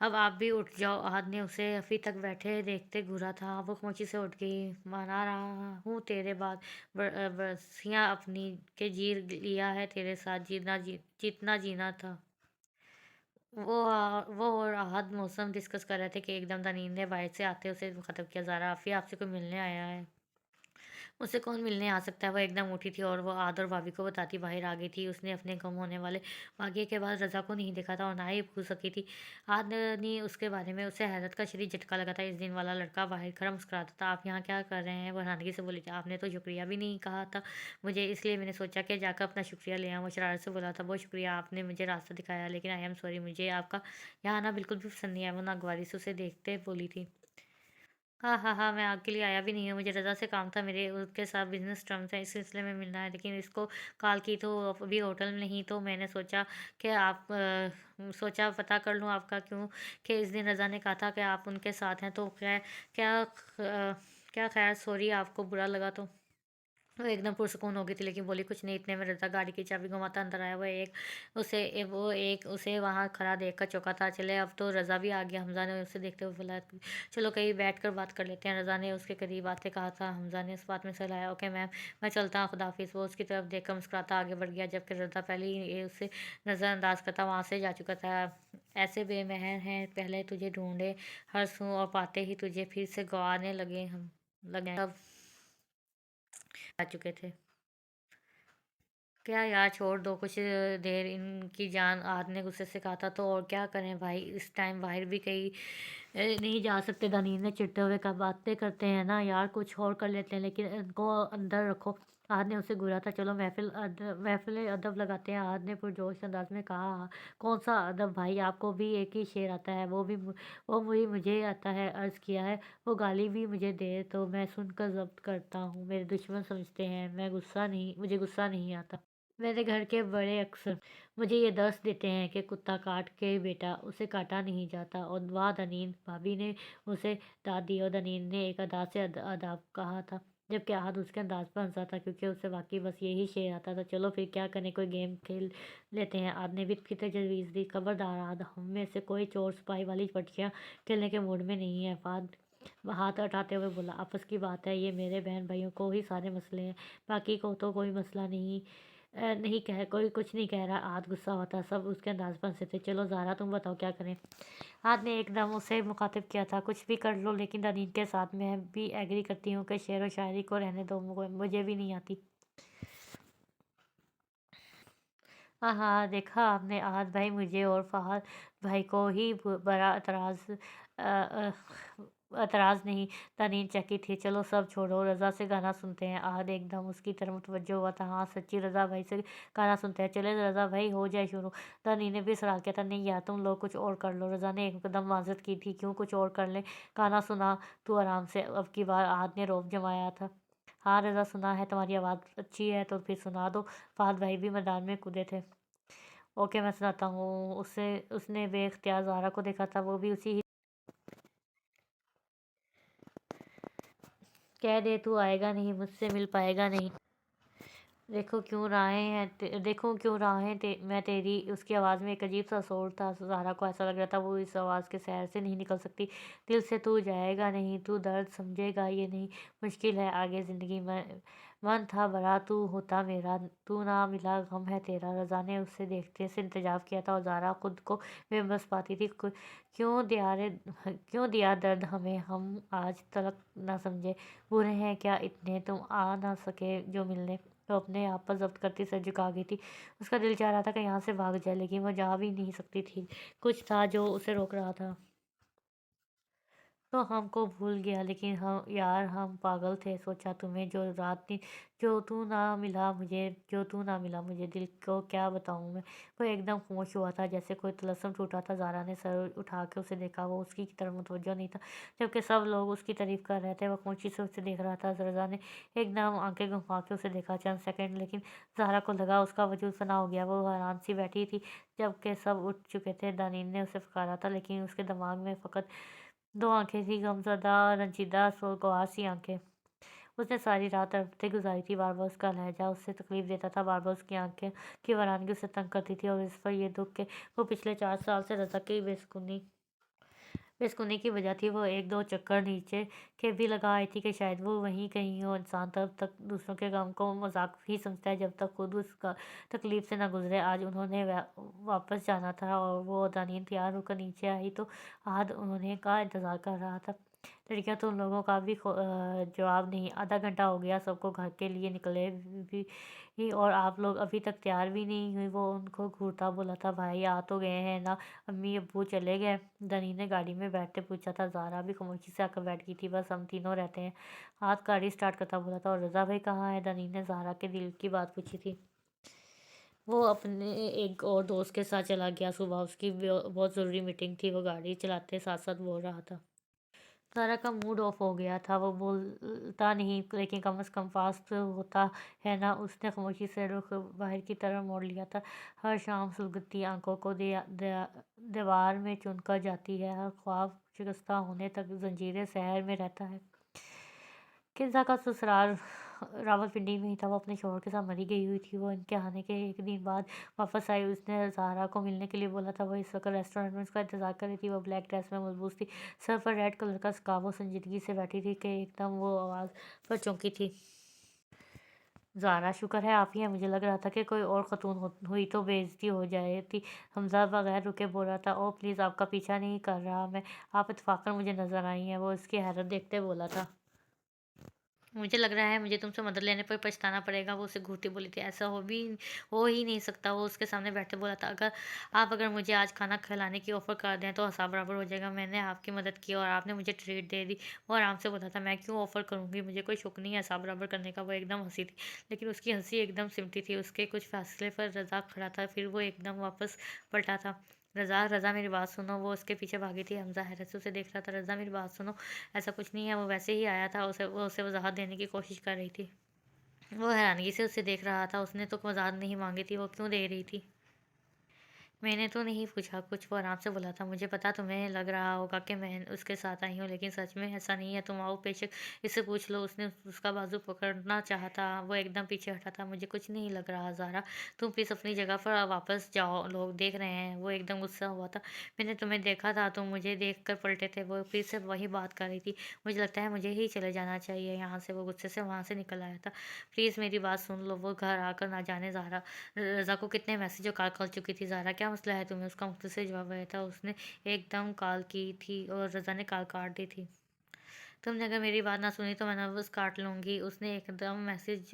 अब आप भी उठ जाओ। आहद ने उसे अभी तक बैठे देखते घूरा था। वो खामोशी से उठ गई। मना रहा हूँ तेरे बाद बरसियाँ अपनी के जी लिया है तेरे साथ, जितना जीना था। वो और आहद मौसम डिस्कस कर रहे थे कि एकदम तनीन ने बाहर से आते उसे ख़त्म किया। ज़ारा, आफ़ी आपसे कोई मिलने आया है? मुझसे कौन मिलने आ सकता है? वो एकदम उठी थी और वो आद और भाभी को बताती बाहर आ गई थी। उसने अपने गुम होने वाले वाक़ये के बाद रज़ा को नहीं देखा था और ना ही पूछ सकी थी। आद ने उसके बारे में उसे हैरत का शदीद झटका लगा था। इस दिन वाला लड़का बाहर खड़ा मुस्कुराता था। आप यहाँ क्या कर रहे हैं? वो हैरानगी से बोली थी। आपने तो शुक्रिया भी नहीं कहा था मुझे, इसलिए मैंने सोचा कि जाकर अपना शुक्रिया ले आऊँ। वो शरारत से बोला था, बहुत शुक्रिया, आपने मुझे रास्ता दिखाया, लेकिन आई एम सॉरी, मुझे आपका यहाँ आना बिल्कुल भी पसंद नहीं आया। वो नागवारी से उसे देखते बोली थी। हाँ, हाँ, हाँ, मैं आपके लिए आया भी नहीं हूँ। मुझे रज़ा से काम था, मेरे उसके साथ बिज़नेस टर्म्स हैं, इस सिलसिले में मिलना है। लेकिन इसको कॉल की तो अभी होटल में नहीं, तो मैंने सोचा कि सोचा पता कर लूँ आपका क्यों, कि इस दिन रज़ा ने कहा था कि आप उनके साथ हैं, तो क्या क्या ख क्या ख़ैर, सॉरी आपको बुरा लगा तो? वो एकदम पुरसुकून हो गई थी, लेकिन बोली कुछ नहीं। इतने में रज़ा गाड़ी की चाबी घुमाता अंदर आया। वो एक उसे वहाँ खड़ा देख कर चौंका था। चले अब तो रज़ा भी आ गया। हमज़ा ने उसे देखते हुए बोला, चलो कहीं बैठ कर बात कर लेते हैं। रज़ा ने उसके करीब आते कहा था। हमज़ा ने उस बात में सलाया, ओके मैम, मैं चलता हूँ, खुदाफिज़। वो उसकी तरफ देखकर मुस्कुराता आगे बढ़ गया, जबकि रज़ा पहले ही उसे नज़रअंदाज करता वहाँ से जा चुका था। ऐसे बेमहर हैं, पहले तुझे ढूंढे हर सू और पाते ही तुझे फिर से गंवाने लगे अब आ चुके थे। क्या यार, छोड़ दो कुछ देर इनकी जान, आद ने गुस्से से कहा था। तो और क्या करें भाई, इस टाइम बाहर भी कहीं नहीं जा सकते। दानीर ने चिढ़ते हुए कहा, बातें करते हैं ना यार, कुछ और कर लेते हैं, लेकिन इनको अंदर रखो। आद ने उसे घूरा था। चलो महफिल अदब लगाते हैं, आद ने पुरजोश अंदाज में कहा। कौन सा अदब भाई, आपको भी एक ही शेर आता है, वो भी मुझे आता है। अर्ज़ किया है, वो गाली भी मुझे दे तो मैं सुनकर ज़ब्त करता हूँ। मेरे दुश्मन समझते हैं मुझे गुस्सा नहीं आता। मेरे घर के बड़े अक्सर मुझे ये दर्स देते हैं कि कुत्ता काट के बेटा उसे काटा नहीं जाता। और वाह दनीन, भाभी ने उसे दाद दी और दनीन ने एक अदा से अदाब कहा था, जबकि आहद उसके अंदाज पर हंसा था, क्योंकि उसे वाकई बस यही शेर आता था। चलो फिर क्या करें, कोई गेम खेल लेते हैं। आद ने भी फिर तजवीज़ दी। खबरदार आद, हम में से कोई चोर सिपाही वाली पटकियाँ खेलने के मूड में नहीं है। फाद हाथ उठाते हुए बोला, आपस की बात है, ये मेरे बहन भाइयों को ही सारे मसले हैं, बाकी को तो कोई मसला नहीं कह, कोई कुछ नहीं कह रहा। आद गुस्सा होता, सब उसके अंदाज पर हंसे थे। चलो ज़ारा, तुम बताओ क्या करें। आद ने एकदम उसे मुखातिब किया था, कुछ भी कर लो, लेकिन दनीन के साथ मैं भी एग्री करती हूँ कि शेर व शायरी को रहने दो, मुझे भी नहीं आती। हाँ, देखा आपने आहत भाई, मुझे और फहद भाई को ही बड़ा एतराज़ नहीं। तनीन चकी थी। चलो सब छोड़ो, रज़ा से गाना सुनते हैं। आहद एकदम उसकी तरफ मुतवज्जो हुआ था। हाँ सच्ची, रज़ा भाई से गाना सुनते हैं। चले रज़ा भाई, हो जाए शुरू। तनीन ने भी सलाह किया था। नहीं यार, तुम लोग कुछ और कर लो। रज़ा ने एक कदम माजत की थी। क्यों, कुछ और कर ले, गाना सुना तू आराम से। अब की बार आहद ने रौब जमाया था। हाँ रज़ा, सुना है, तुम्हारी आवाज़ अच्छी है तो फिर सुना दो। फहद भाई भी मैदान में कूदे थे। ओके, मैं सुनाता हूँ। उसने बेख्तियार ज़ारा को देखा था। वो भी उसी ही कह दे, तू आएगा नहीं, मुझसे मिल पाएगा नहीं। देखो क्यों राहें मैं तेरी। उसकी आवाज़ में एक अजीब सा शोर था। ज़ारा को ऐसा लग रहा था वो इस आवाज़ के सहर से नहीं निकल सकती। दिल से तू जाएगा नहीं, तू दर्द समझेगा ये नहीं, मुश्किल है आगे ज़िंदगी में। मन था बड़ा, तू होता मेरा, तू ना मिला, गम है तेरा। रज़ा ने उसे देखते से इंतजाब किया था, और ज़ारा खुद को बेबस पाती थी। क्यों दिया दर्द हमें, हम आज तक ना समझे। बुरे हैं क्या इतने, तुम आ ना सके जो मिलने। तो अपने आप पर जब्त करती सर झुका गई थी। उसका दिल चाह रहा था कि यहाँ से भाग जाए, लेकिन वह जा भी नहीं सकती थी। कुछ था जो उसे रोक रहा था। तो हमको भूल गया, लेकिन हम यार, हम पागल थे। सोचा तुम्हें जो तू ना मिला मुझे, दिल को क्या बताऊँ मैं। वो एकदम खामोश हुआ था, जैसे कोई तलस्सुम टूटा था। ज़ारा ने सर उठा के उसे देखा। वो उसकी तरफ मुतवज्जो नहीं था, जबकि सब लोग उसकी तारीफ कर रहे थे। वो खामोशी से उसे देख रहा था। रज़ा ने एकदम आंखें घुमा के उसे देखा चंद सेकंड, लेकिन ज़ारा को लगा उसका वजूद फना हो गया। वो हैरान सी बैठी थी, जबकि सब उठ चुके थे। दानीन ने उसे पुकारा था, लेकिन उसके दिमाग में फ़कत दो आंखें थी, गमज़दा, रंजीदा, सोगवार सी आंखें। उसने सारी रात तड़पते गुजारी थी। बार बार उसका लहजा उसे तकलीफ देता था, बार बार उसकी आंखें की वीरानगी उसे तंग करती थी। और इस पर यह दुख के वो पिछले 4 साल से रज़ा की बेसुनी की वजह थी। वो एक दो चक्कर नीचे के भी लगा आई थी कि शायद वो वहीं कहीं हो। इंसान तब तक दूसरों के गम को मजाक ही समझता है, जब तक खुद उसका तकलीफ से ना गुजरे। आज उन्होंने वापस जाना था, और वो दानीन तैयार होकर नीचे आई तो आहद उन्होंने का इंतज़ार कर रहा था। लड़कियां तो उन लोगों का भी जवाब नहीं। आधा घंटा हो गया सबको घर के लिए निकले भी, और आप लोग अभी तक तैयार भी नहीं हुई। वो उनको घूरता बोला था, भाई आ तो गए हैं ना, अम्मी अब्बू चले गए। दनी ने गाड़ी में बैठते पूछा था। ज़ारा भी खामोशी से आकर बैठ गई थी। बस हम तीनों रहते हैं, हाथ गाड़ी स्टार्ट करता बोला था। और रज़ा भाई कहाँ है, दनी ने ज़ारा के दिल की बात पूछी थी। वो अपने एक और दोस्त के साथ चला गया। सुबह उसकी बहुत ज़रूरी मीटिंग थी। वो गाड़ी चलाते साथ साथ बोल रहा था। सारा का मूड ऑफ हो गया था। वो बोलता नहीं, लेकिन कम से कम फास्ट होता है ना। उसने खामोशी से रुख बाहर की तरफ मोड़ लिया था। हर शाम सुलगती आंखों को दीवार में चुनकर जाती है। हर ख्वाब शिकस्ता होने तक जंजीरें शहर में रहता है। किन्जा का ससुराल रावलपिंडी में ही था, वो अपने शौहर के साथ मरी गई हुई थी। वो इनके आने के 1 दिन बाद वापस आई। उसने ज़ाहरा को मिलने के लिए बोला था। वो इस वक़्त रेस्टोरेंट में उसका इंतज़ार कर रही थी। वो ब्लैक ड्रेस में मलबूस थी, सर पर रेड कलर का स्कार्फ़। वो संजीदगी से बैठी थी कि एकदम वो आवाज़ पर चौंकी थी। ज़ारा, शुक्र है आप ही हैं। मुझे लग रहा था कि कोई और ख़तून हुई तो बेइज़्ज़ती हो जाती। हमज़ा बगैर रुके बोल रहा था, ओह प्लीज़, आपका पीछा नहीं कर रहा मैं, आप इत्तेफ़ाक़न मुझे नज़र आई हैं। वो उसकी हैरत देखते बोला था। मुझे लग रहा है मुझे तुमसे मदद लेने पर पछताना पड़ेगा। वो उसे घूरती बोली थी। ऐसा हो ही नहीं सकता। वो उसके सामने बैठे बोला था, अगर मुझे आज खाना खिलाने की ऑफ़र कर दें तो हिसाब बराबर हो जाएगा। मैंने आपकी मदद की और आपने मुझे ट्रीट दे दी। वो आराम से बोला था, मैं क्यों ऑफ़र करूँगी, मुझे कोई शौक नहीं है हिसाब बराबर करने का। वो एकदम हँसी थी, लेकिन उसकी हँसी एकदम सिमटी थी। उसके कुछ फ़ैसले पर रज़ा खड़ा था, फिर वो एकदम वापस पलटा था। रज़ा, रज़ा मेरी बात सुनो। वो उसके पीछे भागी थी। हमज़ा हैरत से उसे देख रहा था। रज़ा मेरी बात सुनो, ऐसा कुछ नहीं है, वो वैसे ही आया था। वो उसे वज़ाहत देने की कोशिश कर रही थी। वो हैरानगी से उसे देख रहा था। उसने तो वज़ाहत नहीं माँगी थी, वो क्यों दे रही थी? मैंने तो नहीं पूछा कुछ, वो आराम से बोला था। मुझे पता तुम्हें लग रहा होगा कि मैं उसके साथ आई हूँ, लेकिन सच में ऐसा नहीं है। तुम आओ, बेशक इससे पूछ लो। उसने उसका बाजू पकड़ना चाहा था। वो एकदम पीछे हटा था। मुझे कुछ नहीं लग रहा ज़ारा, तुम प्लीज़ अपनी जगह पर वापस जाओ, लोग देख रहे हैं। वो एकदम गुस्सा हुआ था। मैंने तुम्हें देखा था, तुम मुझे देख कर पलटे थे। वो फिर से वही बात कर रही थी। मुझे लगता है मुझे ही चले जाना चाहिए यहाँ से। वो गुस्से से वहाँ से निकल आया था। प्लीज़ मेरी बात सुन लो। वो घर आकर ना जाने ज़ारा रज़ा को कितने मैसेज और कॉल कर चुकी थी। ज़ारा, क्या मसला है तुम्हें? उसका मुख्तसर जवाब आया था। उसने एकदम कॉल की थी और रज़ा ने कॉल काट दी थी। तुमने अगर मेरी बात ना सुनी तो मैं नर्वस काट लूँगी। उसने एकदम मैसेज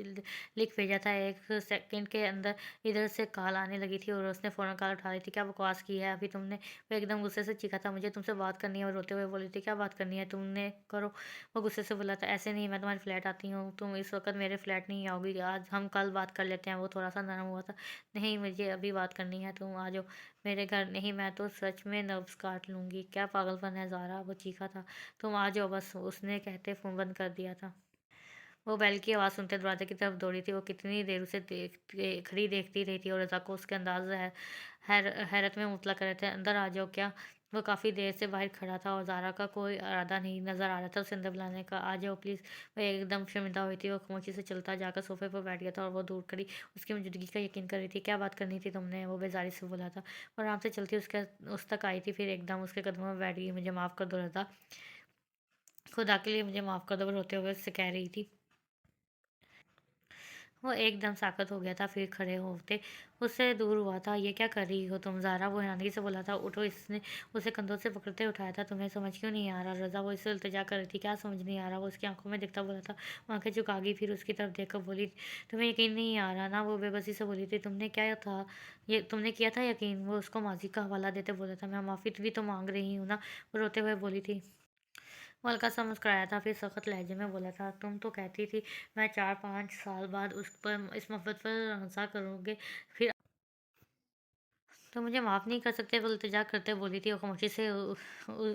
लिख भेजा था। 1 सेकंड के अंदर इधर से कॉल आने लगी थी और उसने फ़ौरन कॉल उठा ली थी। क्या बकवास की है अभी तुमने? वो एकदम गुस्से से चीखा था। मुझे तुमसे बात करनी है। और रोते हुए बोली थी, क्या बात करनी है? तुमने करो। वो गुस्से से बोला था, ऐसे नहीं, मैं तुम्हारे फ्लैट आती हूँ। तुम इस वक़्त मेरे फ्लैट नहीं आओगी। आज हम कल बात कर लेते हैं। वो थोड़ा-सा नरम हुआ था। नहीं, मुझे अभी बात करनी है। तुम आ जाओ मेरे घर। नहीं, मैं तो सच में नर्व्स काट लूँगी। क्या पागलपन है ज़ारा? वो चीखा था। तुम आ जाओ बस, उसने कहते फ़ोन बंद कर दिया था। वो बेल की आवाज़ सुनते दरवाजे की तरफ दौड़ी थी। वो कितनी देर उसे खड़ी देखती रही थी और रज़ा को उसके अंदाज़ हैरत में मुतला कर रहे थे। अंदर आ जाओ क्या? वो काफ़ी देर से बाहर खड़ा था और ज़ारा का कोई इरादा नहीं नज़र आ रहा था उसे अंदर बुलाने का। आ जाओ प्लीज़। वो एकदम शर्मिंदा हुई थी। वो खामोशी से चलता जाकर सोफ़े पर बैठ गया था और वो दूर खड़ी उसकी मौजूदगी का यकीन कर रही थी। क्या बात करनी थी तुमने? वो बेज़ारी से बोला था। वो आराम से चलती उस तक आई थी, फिर एकदम उसके कदमों में बैठ गई। मुझे माफ़ कर दो रज़ा, खुदा के लिए मुझे माफ़ कर दो। वो रोते हुए उससे कह रही थी। वो एकदम साकत हो गया था, फिर खड़े होते उससे दूर हुआ था। ये क्या कर रही हो तुम ज़ारा? वो हैरानगी से बोला था। उठो। इसने उसे कंधों से पकड़ते उठाया था। तुम्हें समझ क्यों नहीं आ रहा रज़ा? वो इससे इल्तिजा कर रही थी। क्या समझ नहीं आ रहा? वो उसकी आंखों में देखता बोला था। वो आंखें झुका गई, फिर उसकी तरफ देखकर बोली, तुम्हें यकीन नहीं आ रहा ना? वो बेबसी से बोली थी। तुमने किया था यकीन? वो उसको माजी का हवाला देते बोला था। मैं माफ़ी भी तो मांग रही हूँ ना? वो रोते हुए बोली थी। वो हल्का-सा मुस्कुराया था, फिर सख्त लहजे में बोला था, तुम तो कहती थी मैं 4-5 साल बाद उस पर इस मोहब्बत पर हँसा करूँगी, फिर तो मुझे माफ़ नहीं कर सकते? वो इल्तिजा करते बोली थी। वो खामोशी से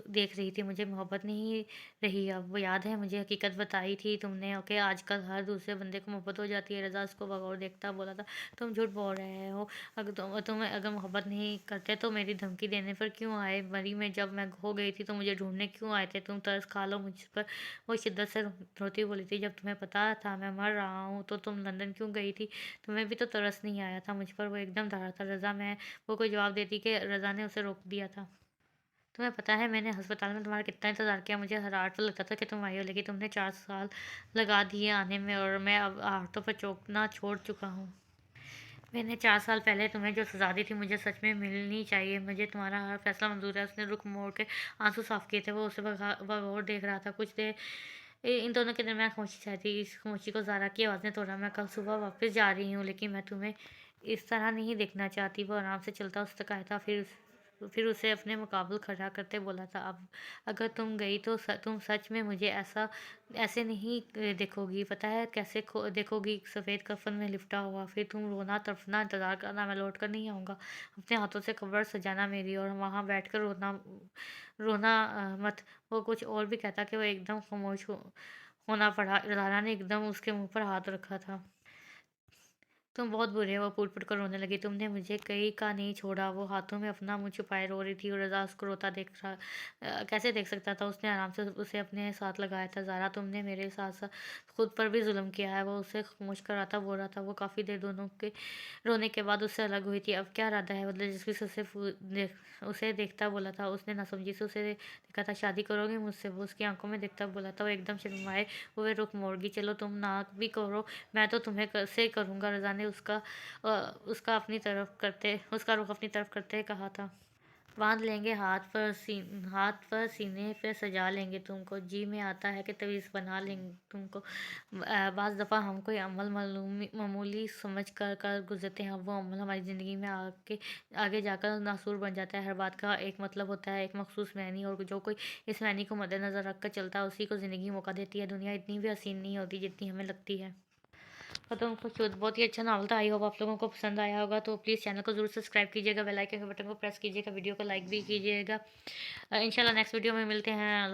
देख रही थी। मुझे मोहब्बत नहीं रही अब। वो याद है मुझे हकीकत बताई थी तुमने कि आजकल हर दूसरे बंदे को मोहब्बत हो जाती है। रज़ा उसको बगौर देखता बोला था, तुम झूठ बोल रहे हो। तुम्हें अगर मोहब्बत नहीं करते तो मेरी धमकी देने पर क्यों आए? मरी में जब मैं खो गई थी तो मुझे ढूँढने क्यों आए थे? तुम तरस खा लो मुझ पर। वो शिद्दत से रोती बोली थी, जब तुम्हें पता था मैं मर रहा हूँ तो तुम लंदन क्यों गई थी? तुम्हें भी तो तरस नहीं आया था मुझ पर? वो एकदम डरा था। रज़ा, मैं वो कोई जवाब देती कि रज़ा ने उसे रोक दिया था। तुम्हें पता है मैंने अस्पताल में तुम्हारा कितना इंतज़ार किया। मुझे हर आट लगता था कि तुम आई हो, लेकिन तुमने 4 साल लगा दिए आने में और मैं अब आहटों पर चौंकना छोड़ चुका हूँ। मैंने 4 साल पहले तुम्हें जो सज़ा दी थी मुझे सच में मिलनी चाहिए। मुझे तुम्हारा हर फैसला मंज़ूर है। उसने रुख मोड़ के आँसू साफ़ किए थे। वो उसे बग़ौर देख रहा था। कुछ देर इन दोनों के दरमियान खामोशी छाई थी। इस खामोशी को ज़ारा की आवाज़ ने तोड़ा। मैं कल सुबह वापस जा रही हूँ, लेकिन मैं तुम्हें इस तरह नहीं देखना चाहती। वो आराम से चलता उस तक आया था, फिर उसे अपने मुकाबले खड़ा करते बोला था, अब अगर तुम गई तो तुम सच में मुझे ऐसे नहीं देखोगी। पता है कैसे देखोगी? सफ़ेद कफ़न में लिपटा हुआ। फिर तुम रोना, तड़पना, इंतज़ार करना। मैं लौट कर नहीं आऊँगा। अपने हाथों से कब्र सजाना मेरी, और वहाँ बैठकर रोना रोना मत। वो कुछ और भी कहता कि वो एकदम खामोश होना पड़ा। ज़ारा ने एकदम उसके मुँह पर हाथ रखा था। तुम बहुत बुरे हो, फूट-फूट कर रोने लगी। तुमने मुझे कहीं का नहीं छोड़ा। वो हाथों में अपना मुँह छुपाए रो रही थी और रज़ा उसको रोता देख रहा कैसे देख सकता था? उसने आराम से उसे अपने साथ लगाया था। ज़ारा, तुमने मेरे साथ-साथ खुद पर भी ज़ुल्म किया है। वो उसे खामोश कर रहा था, बोल रहा था। वो काफ़ी देर दोनों के रोने के बाद उससे अलग हुई थी। अब क्या इरादा है? मतलब जसवीर से उसे देखता बोला था। उसने नासमझी से उसे देखा था। शादी करोगे मुझसे? वो उसकी आँखों में देखता बोला था। वो एकदम शर्माए हुए रुख मोड़ गई। चलो तुम ना भी करो, मैं तो तुम्हें से करूँगा। रज़ा ने उसका रुख अपनी तरफ करते कहा था। बांध लेंगे हाथ पर सीने पे सजा लेंगे तुमको। जी में आता है कि तवीज़ बना लेंगे तुमको। बाज़ दफ़ा हम कोई अमल मामूली समझ कर गुजरते हैं। वो अमल हमारी ज़िंदगी में आगे जाकर नासूर बन जाता है। हर बात का एक मतलब होता है, एक मखसूस मैनी, और जो कोई इस मैनी को मद्देनज़र रख कर चलता है उसी को ज़िंदगी मौका देती है। दुनिया इतनी भी हसीन नहीं होती जितनी हमें लगती है। और तुमको खुद बहुत ही अच्छा नावल था। आई होप आप लोगों को पसंद आया होगा। तो प्लीज़ चैनल को ज़रूर सब्सक्राइब कीजिएगा, बेल आइकन के बटन को प्रेस कीजिएगा, वीडियो को लाइक भी कीजिएगा। इंशाल्लाह नेक्स्ट वीडियो में मिलते हैं।